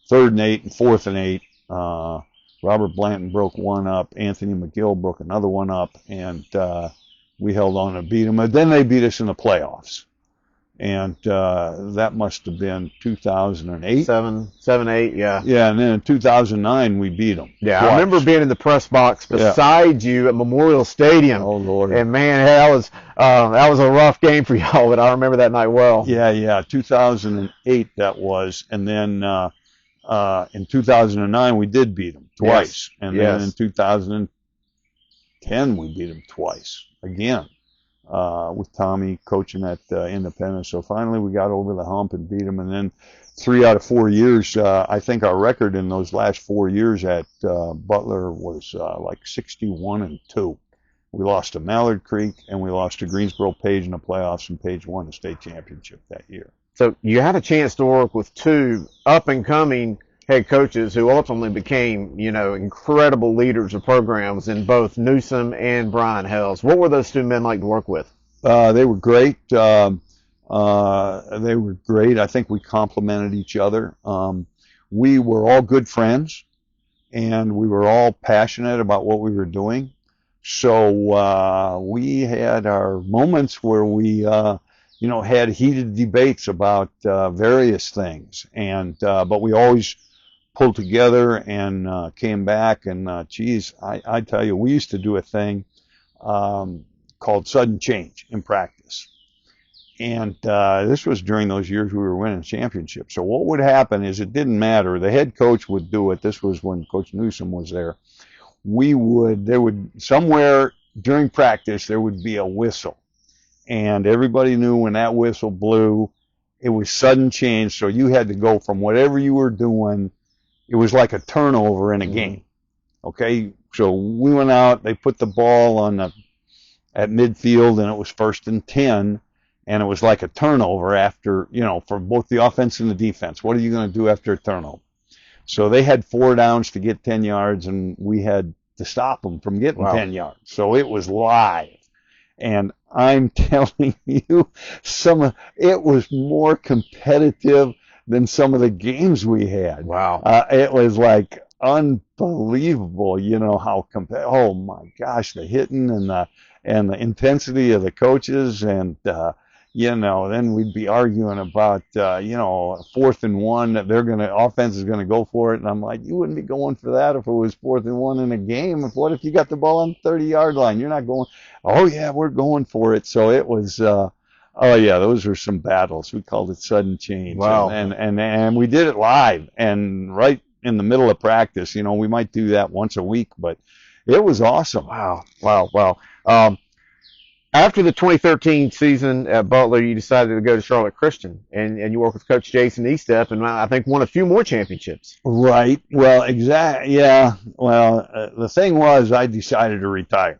3rd and 8 and 4th and 8. Robert Blanton broke one up. Anthony McGill broke another one up, and we held on to beat them. And then they beat us in the playoffs. And that must have been 2008. 7, 8, yeah. Yeah, and then in 2009 we beat them. Yeah, twice. I remember being in the press box beside you at Memorial Stadium. Oh Lord! And man, that was a rough game for y'all, but I remember that night well. Yeah, 2008 that was, and then in 2009 we did beat them twice, and then in 2010 we beat them twice again. With Tommy coaching at Independence. So finally we got over the hump and beat them. And then 3 out of 4 years, I think our record in those last 4 years at Butler was like 61-2. We lost to Mallard Creek, and we lost to Greensboro Page in the playoffs, and Page won the state championship that year. So you had a chance to work with 2 up-and-coming head coaches who ultimately became, you know, incredible leaders of programs in both Newsom and Brian Hells. What were those 2 men like to work with? They were great. They were great. I think we complemented each other. We were all good friends, and we were all passionate about what we were doing. So we had our moments where we, you know, had heated debates about various things, and but we always pulled together and came back. And geez, I tell you, we used to do a thing called sudden change in practice. And this was during those years we were winning championships. So what would happen is it didn't matter. The head coach would do it. This was when Coach Newsom was there. There would somewhere during practice there would be a whistle, and everybody knew when that whistle blew, it was sudden change. So you had to go from whatever you were doing. It was like a turnover in a game. Okay, so we went out. They put the ball at midfield, and it was 1st and 10, and it was like a turnover after, you know, for both the offense and the defense. What are you going to do after a turnover? So they had 4 downs to get 10 yards, and we had to stop them from getting 10 yards. So it was live. And I'm telling you, it was more competitive than some of the games we had. Wow. It was like unbelievable, how oh my gosh, the hitting and the intensity of the coaches, and then we'd be arguing about, 4th and 1 that offense is gonna go for it, and I'm like, you wouldn't be going for that if it was 4th and 1 in a game. What if you got the ball on the 30-yard line? You're not going. Oh yeah, we're going for it. So it was. Oh yeah, those were some battles. We called it sudden change. Wow. And we did it live and right in the middle of practice. We might do that once a week, but it was awesome. Wow. Wow. Wow. After the 2013 season at Butler, you decided to go to Charlotte Christian, and you worked with Coach Jason Estep, and I think won a few more championships. Right. Well, exactly. Yeah. Well, the thing was, I decided to retire.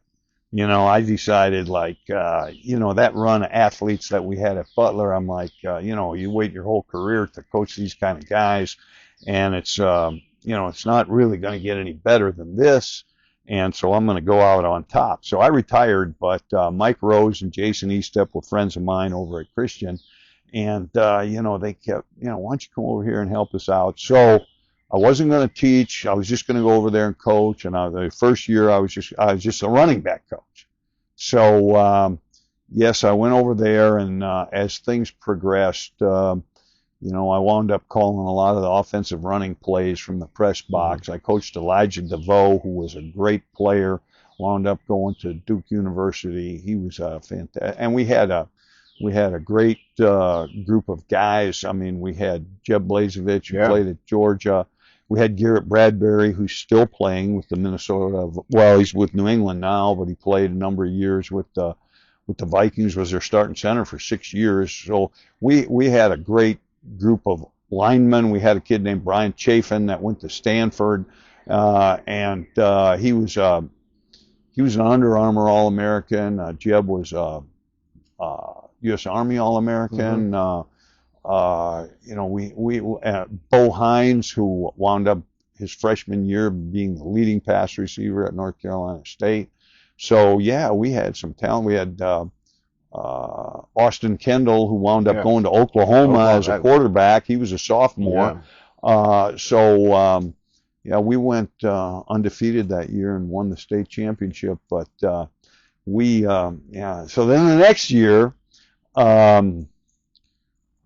I decided that run of athletes that we had at Butler, I'm like, you wait your whole career to coach these kind of guys, and it's not really going to get any better than this. And so I'm going to go out on top. So I retired, but Mike Rose and Jason Estep were friends of mine over at Christian. And, they kept, why don't you come over here and help us out? So I wasn't going to teach. I was just going to go over there and coach. And the first year I was just a running back coach. So, yes, I went over there, and as things progressed, I wound up calling a lot of the offensive running plays from the press box. I coached Elijah DeVoe, who was a great player, wound up going to Duke University. He was fantastic. And we had a great group of guys. I mean, we had Jeb Blazevich, who played at Georgia. We had Garrett Bradbury, who's still playing with the he's with New England now, but he played a number of years with the Vikings, was their starting center for 6 years. So we had a great group of linemen. We had a kid named Brian Chafin that went to Stanford, and he was an Under Armour All-American. Jeb was U.S. Army All-American. Bo Hines, who wound up his freshman year being the leading pass receiver at North Carolina State. So yeah, we had some talent. We had Austin Kendall, who wound up going to Oklahoma as a quarterback. He was a sophomore. We went undefeated that year and won the state championship. But so then the next year,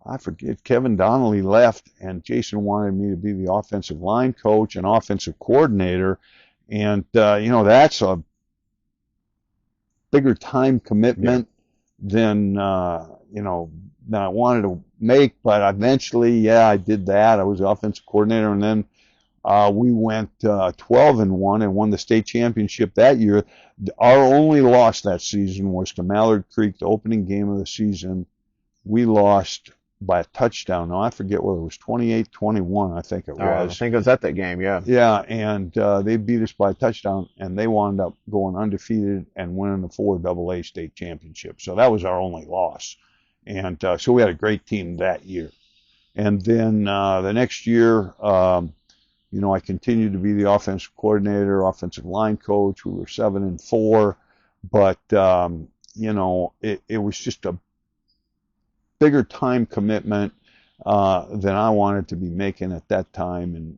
I forget, Kevin Donnelly left, and Jason wanted me to be the offensive line coach and offensive coordinator. And, that's a bigger time commitment than I wanted to make. But eventually, I did that. I was the offensive coordinator, and then we went 12-1 and won the state championship that year. Our only loss that season was to Mallard Creek, the opening game of the season. We lost by a touchdown. Now, I forget whether it was 28-21, I think it was. I think it was at that game, yeah. Yeah, and they beat us by a touchdown, and they wound up going undefeated and winning the 4AA state championship. So that was our only loss. And so we had a great team that year. And then the next year, I continued to be the offensive coordinator, offensive line coach. We were 7-4, but, it was just a bigger time commitment than I wanted to be making at that time, and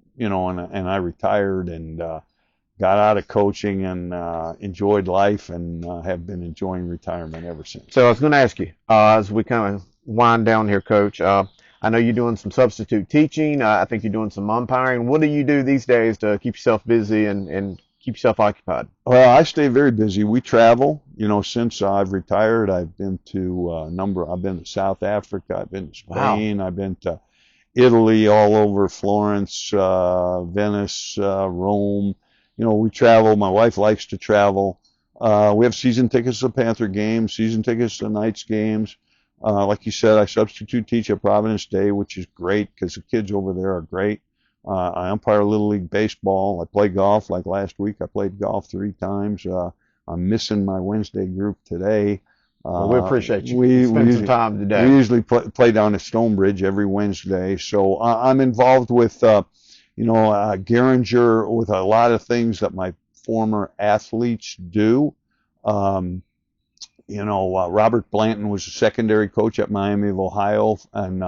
I retired and got out of coaching and enjoyed life, and have been enjoying retirement ever since. So I was going to ask you, as we kind of wind down here, Coach, I know you're doing some substitute teaching. I think you're doing some umpiring. What do you do these days to keep yourself busy and keep yourself occupied? Well, I stay very busy. We travel. Since I've retired, I've been to I've been to South Africa, I've been to Spain, I've been to Italy, all over Florence, Venice, Rome. We travel. My wife likes to travel. We have season tickets to Panther games, season tickets to Knights games. Like you said, I substitute teach at Providence Day, which is great because the kids over there are great. I umpire Little League Baseball. I play golf. Like last week, I played golf 3 times. I'm missing my Wednesday group today. We appreciate you. Spend some time today. We usually play down at Stonebridge every Wednesday. So I'm involved with, Garinger, with a lot of things that my former athletes do. Robert Blanton was a secondary coach at Miami of Ohio, and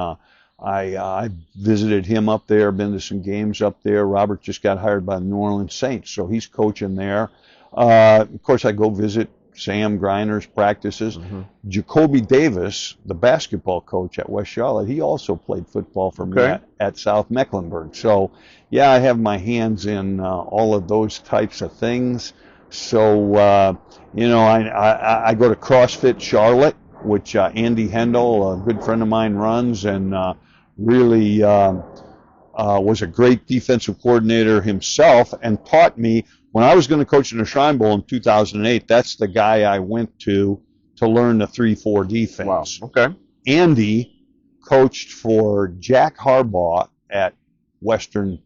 I visited him up there, been to some games up there. Robert just got hired by the New Orleans Saints, so he's coaching there. Of course, I go visit Sam Griner's practices. Mm-hmm. Jacoby Davis, the basketball coach at West Charlotte, he also played football for me at South Mecklenburg. So, yeah, I have my hands in all of those types of things. So, I go to CrossFit Charlotte, which Andy Hendel, a good friend of mine, runs, and really was a great defensive coordinator himself, and taught me when I was going to coach in the Shrine Bowl in 2008. That's the guy I went to learn the 3-4 defense. Wow. Okay. Andy coached for Jack Harbaugh at Western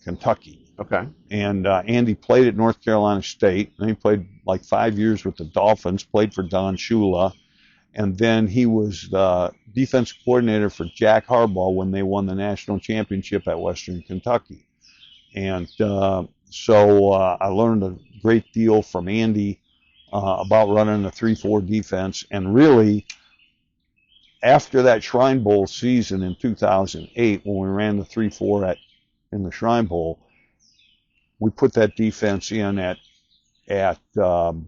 Kentucky. Okay. And Andy played at North Carolina State, and he played like 5 years with the Dolphins, played for Don Shula, and then he was the defensive coordinator for Jack Harbaugh when they won the national championship at Western Kentucky. And so I learned a great deal from Andy about running the 3-4 defense. And really, after that Shrine Bowl season in 2008, when we ran the 3-4 in the Shrine Bowl, we put that defense in at Butler.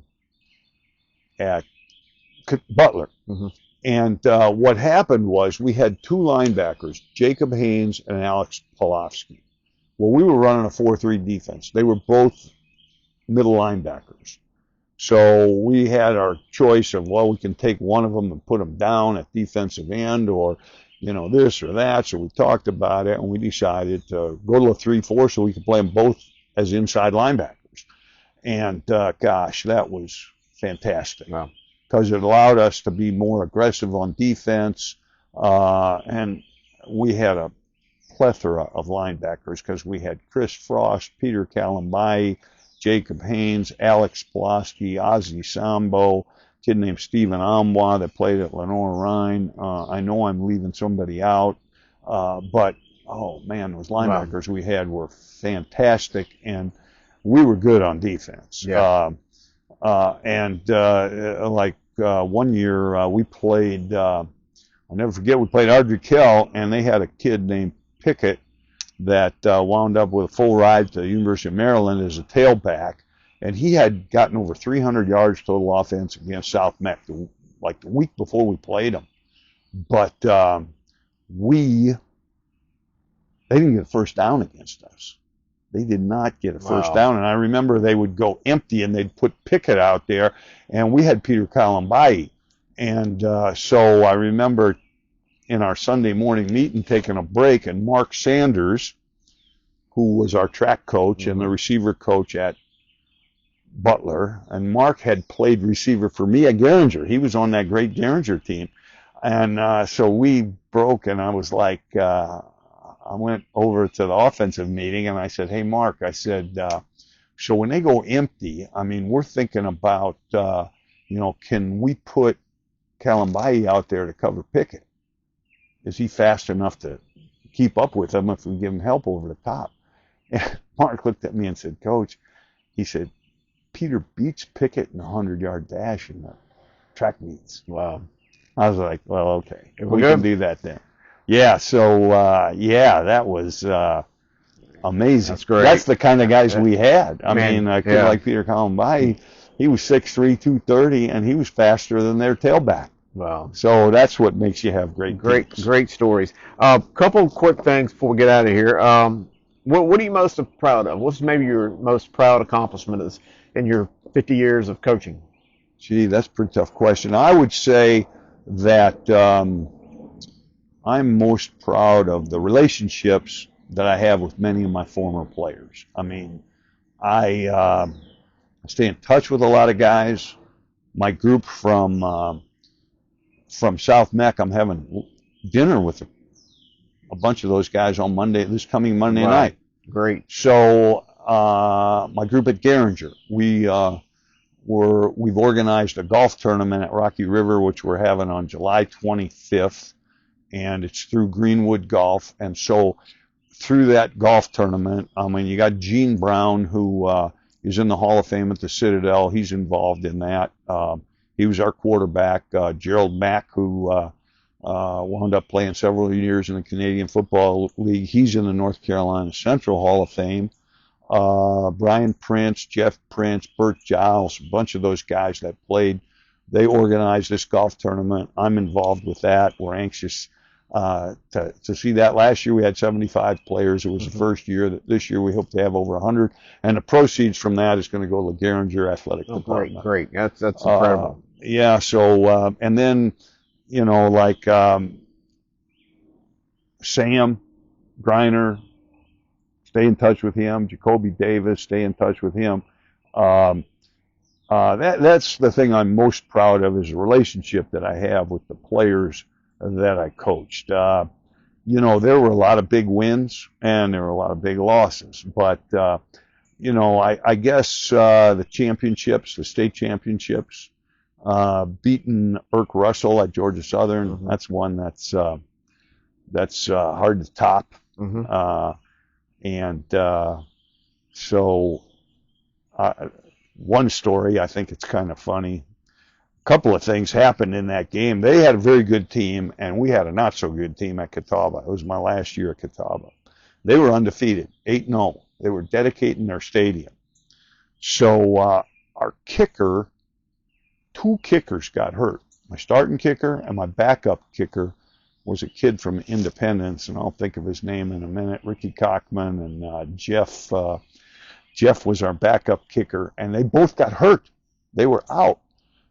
Mm-hmm. And what happened was we had two linebackers, Jacob Haynes and Alex Polofsky. Well, we were running a 4-3 defense. They were both middle linebackers. So we had our choice of, well, we can take one of them and put them down at defensive end, or, this or that. So we talked about it, and we decided to go to a 3-4 so we could play them both as inside linebackers. And, gosh, that was fantastic. Wow. Because it allowed us to be more aggressive on defense, and we had a plethora of linebackers because we had Chris Frost, Peter Kalambai, Jacob Haynes, Alex Pulaski, Ozzie Sambo, a kid named Stephen Amwa that played at Lenore-Rhine. I know I'm leaving somebody out, but, oh, man, those linebackers we had were fantastic, and we were good on defense. Yeah. One year we played, I'll never forget, we played Ardrey Kell, and they had a kid named Pickett that wound up with a full ride to the University of Maryland as a tailback, and he had gotten over 300 yards total offense against South Meck the week before we played them. But they didn't get a first down against us. They did not get a first down, and I remember they would go empty, and they'd put Pickett out there, and we had Peter Kalambai. And so I remember in our Sunday morning meeting taking a break, and Mark Sanders, who was our track coach and the receiver coach at Butler, and Mark had played receiver for me at Garinger. He was on that great Garinger team. And so we broke, and I was like, I went over to the offensive meeting, and I said, hey, Mark, I said, so when they go empty, I mean, we're thinking about, can we put Kalambai out there to cover Pickett? Is he fast enough to keep up with him if we give him help over the top? And Mark looked at me and said, Coach, he said, Peter beats Pickett in the 100-yard dash in the track meets. Wow. I was like, well, okay, we can do that then. Yeah, so, that was amazing. That's great. That's the kind of guys we had. I mean, a kid like Peter Kalambai, he was 6'3", 230, and he was faster than their tailback. Wow. So that's what makes you have great stories. Couple quick things before we get out of here. What are you most proud of? What's maybe your most proud accomplishment is in your 50 years of coaching? Gee, that's a pretty tough question. I would say that I'm most proud of the relationships that I have with many of my former players. I mean, I stay in touch with a lot of guys. My group from South Meck, I'm having dinner with a bunch of those guys on this coming Monday night. Great. So my group at Garinger, we've organized a golf tournament at Rocky River, which we're having on July 25th, and it's through Greenwood Golf. And so through that golf tournament, I mean, you got Gene Brown, who is in the Hall of Fame at the Citadel. He's involved in that. He was our quarterback. Gerald Mack, who wound up playing several years in the Canadian Football League. He's in the North Carolina Central Hall of Fame. Brian Prince, Jeff Prince, Bert Giles, a bunch of those guys that played. They organized this golf tournament. I'm involved with that. We're anxious to see that. Last year we had 75 players. It was the first year. This year we hope to have over 100. And the proceeds from that is going to go to the Garinger Athletic Department. Great. That's incredible. Yeah. So and then like Sam Griner, stay in touch with him. Jacoby Davis, stay in touch with him. That's the thing I'm most proud of, is the relationship that I have with the players that I coached. There were a lot of big wins and there were a lot of big losses, but I guess the championships, the state championships, beating Irk Russell at Georgia Southern, that's one that's hard to top. One story, I think it's kind of funny. A couple of things happened in that game. They had a very good team, and we had a not so good team at Catawba. It was my last year at Catawba. They were undefeated, 8-0. They were dedicating their stadium. So our kicker, two kickers got hurt. My starting kicker and my backup kicker was a kid from Independence, and I'll think of his name in a minute, Ricky Cockman, and Jeff. Jeff was our backup kicker, and they both got hurt. They were out.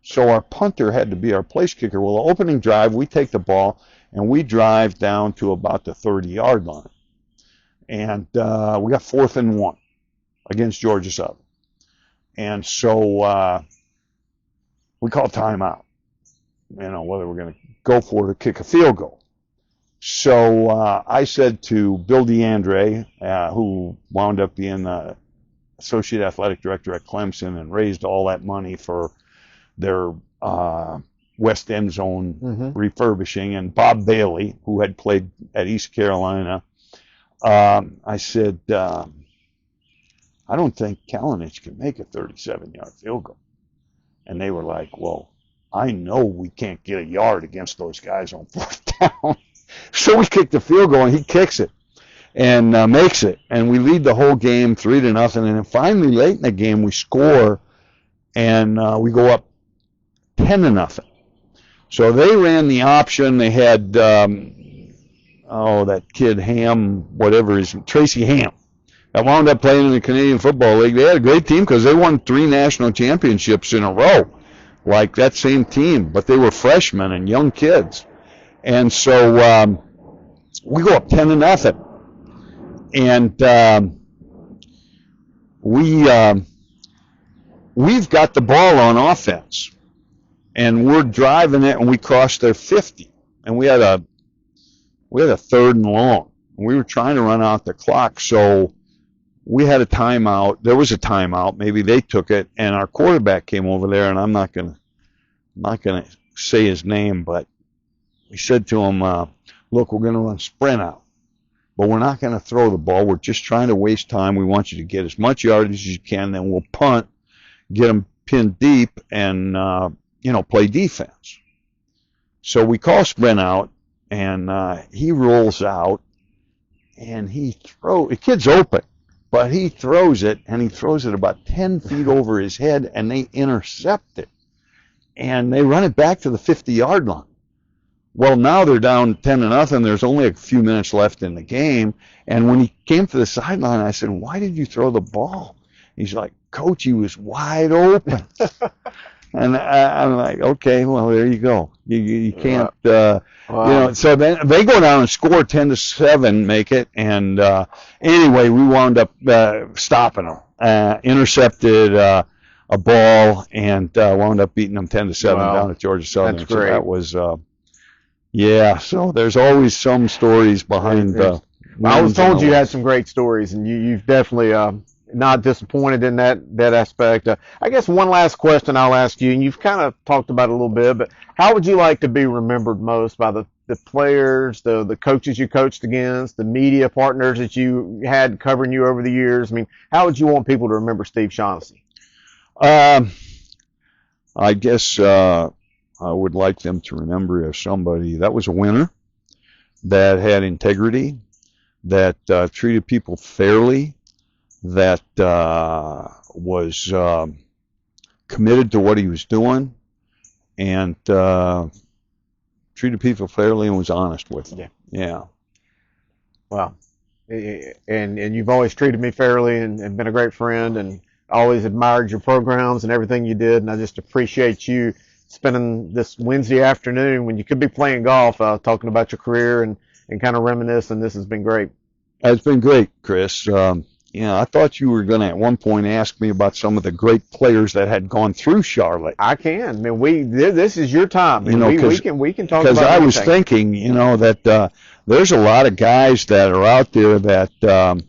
So our punter had to be our place kicker. Well, the opening drive, we take the ball, and we drive down to about the 30-yard line. And we got 4th and 1 against Georgia Southern. And so we call timeout, whether we're going to go for it or kick a field goal. So I said to Bill DeAndre, who wound up being the associate athletic director at Clemson and raised all that money for their West End Zone refurbishing, and Bob Bailey, who had played at East Carolina, I said, I don't think Kalinich can make a 37-yard field goal. And they were like, well, I know we can't get a yard against those guys on 4th down. So we kick the field goal, and he kicks it and makes it. And we lead the whole game 3-0. And then finally, late in the game, we score, and we go up 10-0. So they ran the option. They had, that kid Ham, whatever his, Tracy Ham, that wound up playing in the Canadian Football League. They had a great team because they won 3 national championships in a row, like that same team. But they were freshmen and young kids. And so we go up 10-0. And we've got the ball on offense. And we're driving it, and we crossed their 50. And we had a 3rd and long. We were trying to run out the clock, so we had a timeout. There was a timeout. Maybe they took it, and our quarterback came over there, and I'm not gonna say his name, but we said to him, look, we're going to run sprint out, but we're not going to throw the ball. We're just trying to waste time. We want you to get as much yardage as you can, then we'll punt, get them pinned deep, and play defense. So we call sprint out, and he rolls out, and the kid's open, but he throws it, and he throws it about 10 feet over his head, and they intercept it. And they run it back to the 50-yard line. Well, now they're down 10-0. There's only a few minutes left in the game. And when he came to the sideline, I said, why did you throw the ball? He's like, Coach, he was wide open. And I'm like, okay, well, there you go. You can't, so then they go down and score 10-7, make it. And anyway, we wound up stopping them, intercepted a ball, and wound up beating them 10-7 down at Georgia Southern. That's great. So that was, so there's always some stories behind. I was told you had some great stories, and you've definitely not disappointed in that aspect. I guess one last question I'll ask you, and you've kind of talked about it a little bit, but how would you like to be remembered most by the players, the coaches you coached against, the media partners that you had covering you over the years? I mean, how would you want people to remember Steve Shaughnessy? I guess I would like them to remember as somebody that was a winner, that had integrity, that treated people fairly, that was committed to what he was doing, and treated people fairly and was honest with them. Yeah. Yeah. Well, and you've always treated me fairly and been a great friend, and always admired your programs and everything you did, and I just appreciate you spending this Wednesday afternoon when you could be playing golf, talking about your career and kind of reminiscing. This has been great. It's been great, Chris. I thought you were going to at one point ask me about some of the great players that had gone through Charlotte. I can. I mean, this is your time. You know, we can talk about because I was anything. thinking, that there's a lot of guys that are out there that,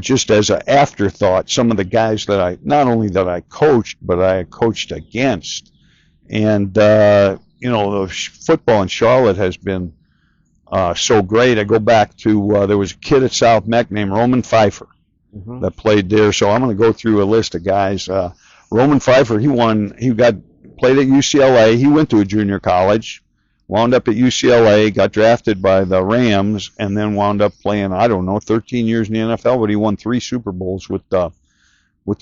just as an afterthought, some of the guys that not only that I coached, but I coached against. And, the football in Charlotte has been so great. I go back to, there was a kid at South Meck named Roman Pfeiffer that played there. So I'm going to go through a list of guys. Roman Pfeiffer, played at UCLA. He went to a junior college, wound up at UCLA, got drafted by the Rams, and then wound up playing, 13 years in the NFL, but he won 3 Super Bowls with the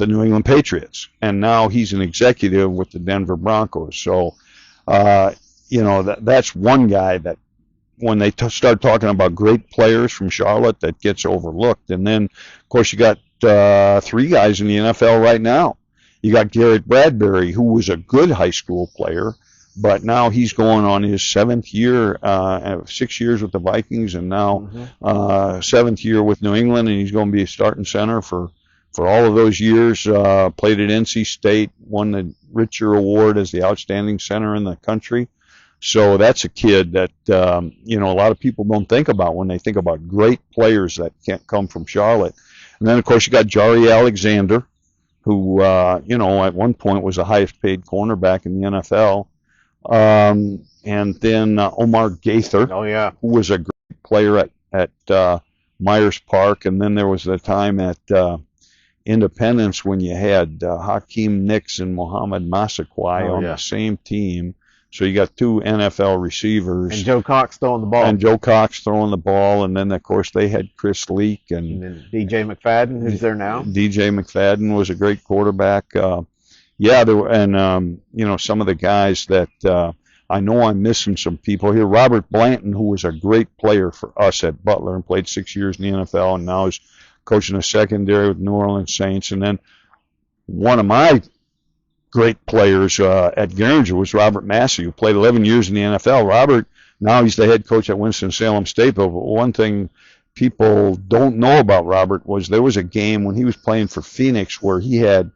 New England Patriots. And now he's an executive with the Denver Broncos. So, that's one guy that when they start talking about great players from Charlotte, that gets overlooked. And then, of course, you got 3 guys in the NFL right now. You got Garrett Bradbury, who was a good high school player, but now he's going on his 7th year, 6 years with the Vikings, and now 7th year with New England, and he's going to be a starting center for all of those years. Played at NC State, won the Richer Award as the outstanding center in the country. So that's a kid that, a lot of people don't think about when they think about great players that can't come from Charlotte. And then, of course, you got Jari Alexander, who, at one point was the highest paid cornerback in the NFL. And then Omar Gaither, who was a great player at Myers Park. And then there was a time at Independence when you had Hakeem Nicks and Mohamed Massaquoi on the same team. So you got 2 NFL receivers. And Joe Cox throwing the ball. And then, of course, they had Chris Leak. And then DJ McFadden, who's there now. DJ McFadden was a great quarterback. There were, and, some of the guys that I know I'm missing some people here. Robert Blanton, who was a great player for us at Butler and played 6 years in the NFL and now is coaching the secondary with New Orleans Saints. And then one of my great players at Garinger was Robert Massey, who played 11 years in the NFL. Robert, now he's the head coach at Winston-Salem State. But one thing people don't know about Robert was there was a game when he was playing for Phoenix where he had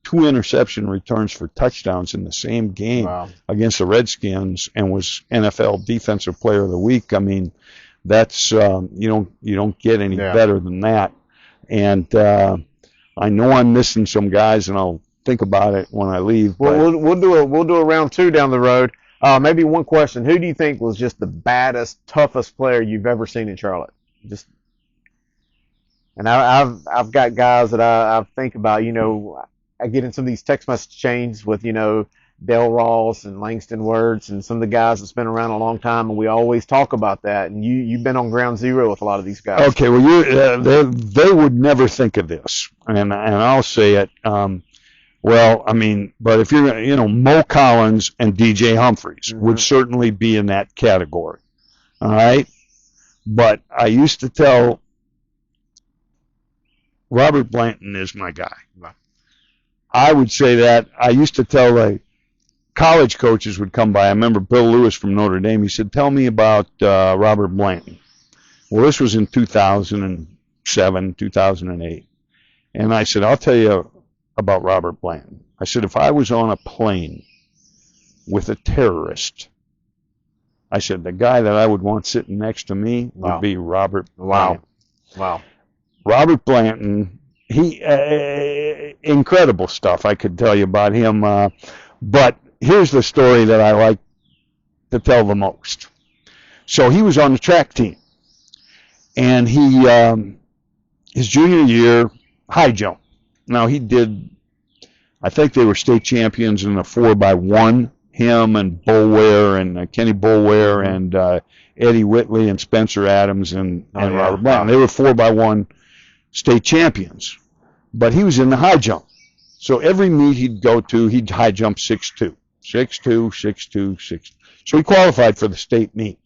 2 interception returns for touchdowns in the same game against the Redskins and was NFL Defensive Player of the Week. I mean, that's you don't get any better than that. And I know I'm missing some guys, and I'll think about it when I leave. Well, we'll do a round 2 down the road. Maybe one question: who do you think was just the baddest, toughest player you've ever seen in Charlotte? And I've got guys that I think about. I get in some of these text message chains with Dale Ross and Langston Wirtz and some of the guys that's been around a long time, and we always talk about that. And you've been on ground zero with a lot of these guys. Okay, well, they would never think of this, and I'll say it. But if you're, Mo Collins and DJ Humphries would certainly be in that category. All right? But I used to tell Robert Blanton is my guy. I would say that. I used to tell college coaches would come by. I remember Bill Lewis from Notre Dame. He said, tell me about Robert Blanton. Well, this was in 2007, 2008. And I said, I'll tell you about Robert Blanton. I said, if I was on a plane with a terrorist, I said, the guy that I would want sitting next to me would be Robert Blanton. Wow. Robert Blanton, he incredible stuff I could tell you about him. But here's the story that I like to tell the most. So he was on the track team, and he his junior year, high jump. Now he did I think they were state champions in the 4x1. Him and Boulware and Kenny Boulware and Eddie Whitley and Spencer Adams and Robert Blanton. They were 4x1 state champions. But he was in the high jump. So every meet he'd go to, he'd high jump 6'2". 6'2", 6'2", 6'2". So he qualified for the state meet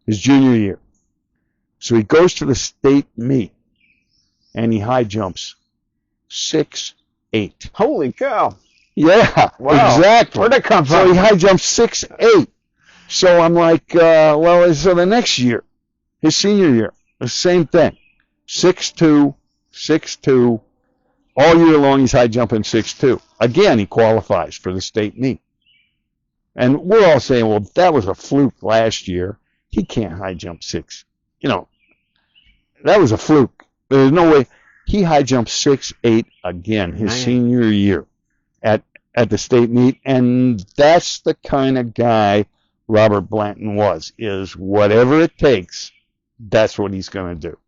his junior year. So he goes to the state meet and he high jumps 6'8". Holy cow. Yeah, wow. Exactly. Where'd that come from? So he high jumped 6'8". So I'm like, so the next year, his senior year, the same thing. 6'2", 6'2". All year long, he's high jumping 6'2". Again, he qualifies for the state meet. And we're all saying, well, that was a fluke last year. He can't high jump 6. That was a fluke. There's no way. He high jumped 6'8" again his senior year at the state meet. And that's the kind of guy Robert Blanton was, is whatever it takes, that's what he's going to do.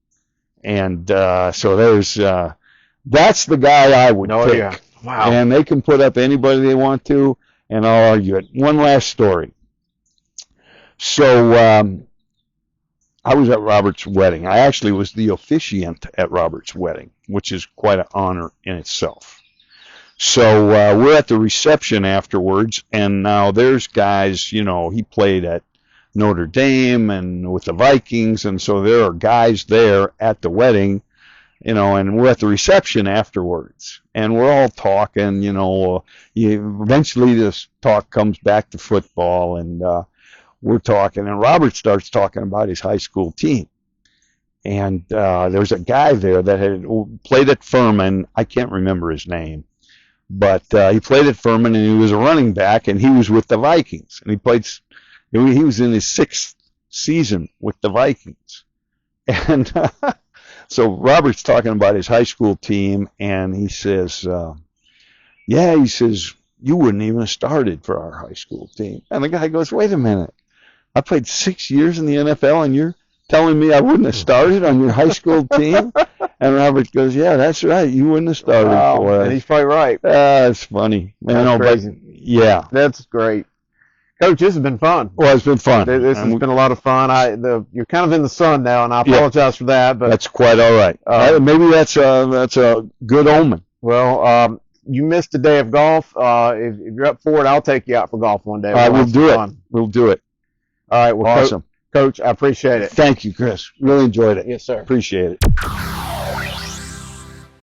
And so there's that's the guy I would pick. Yeah. Wow. And they can put up anybody they want to, and I'll argue it. One last story. So I was at Robert's wedding. I actually was the officiant at Robert's wedding, which is quite an honor in itself. So we're at the reception afterwards, and now there's guys, he played at Notre Dame and with the Vikings, and so there are guys there at the wedding, and we're at the reception afterwards, and we're all talking, eventually this talk comes back to football, and we're talking, and Robert starts talking about his high school team. And there's a guy there that had played at Furman. I can't remember his name, but he played at Furman, and he was a running back, and he was with the Vikings. And he was in his 6th season with the Vikings. And so Robert's talking about his high school team, and he says, he says, you wouldn't even have started for our high school team. And the guy goes, wait a minute. I played 6 years in the NFL, and you're telling me I wouldn't have started on your high school team? And Robert goes, yeah, that's right. You wouldn't have started for us. And he's probably right. That's funny. That's crazy. But, yeah. That's great. Coach, this has been fun. Well, it's been fun. This has been a lot of fun. You're kind of in the sun now, and I apologize for that. But that's quite all right. Maybe that's a good omen. Well, you missed a day of golf. If you're up for it, I'll take you out for golf one day. We'll do it. We'll do it. All right. Well, awesome. Coach, I appreciate it. Thank you, Chris. Really enjoyed it. Yes, sir. Appreciate it.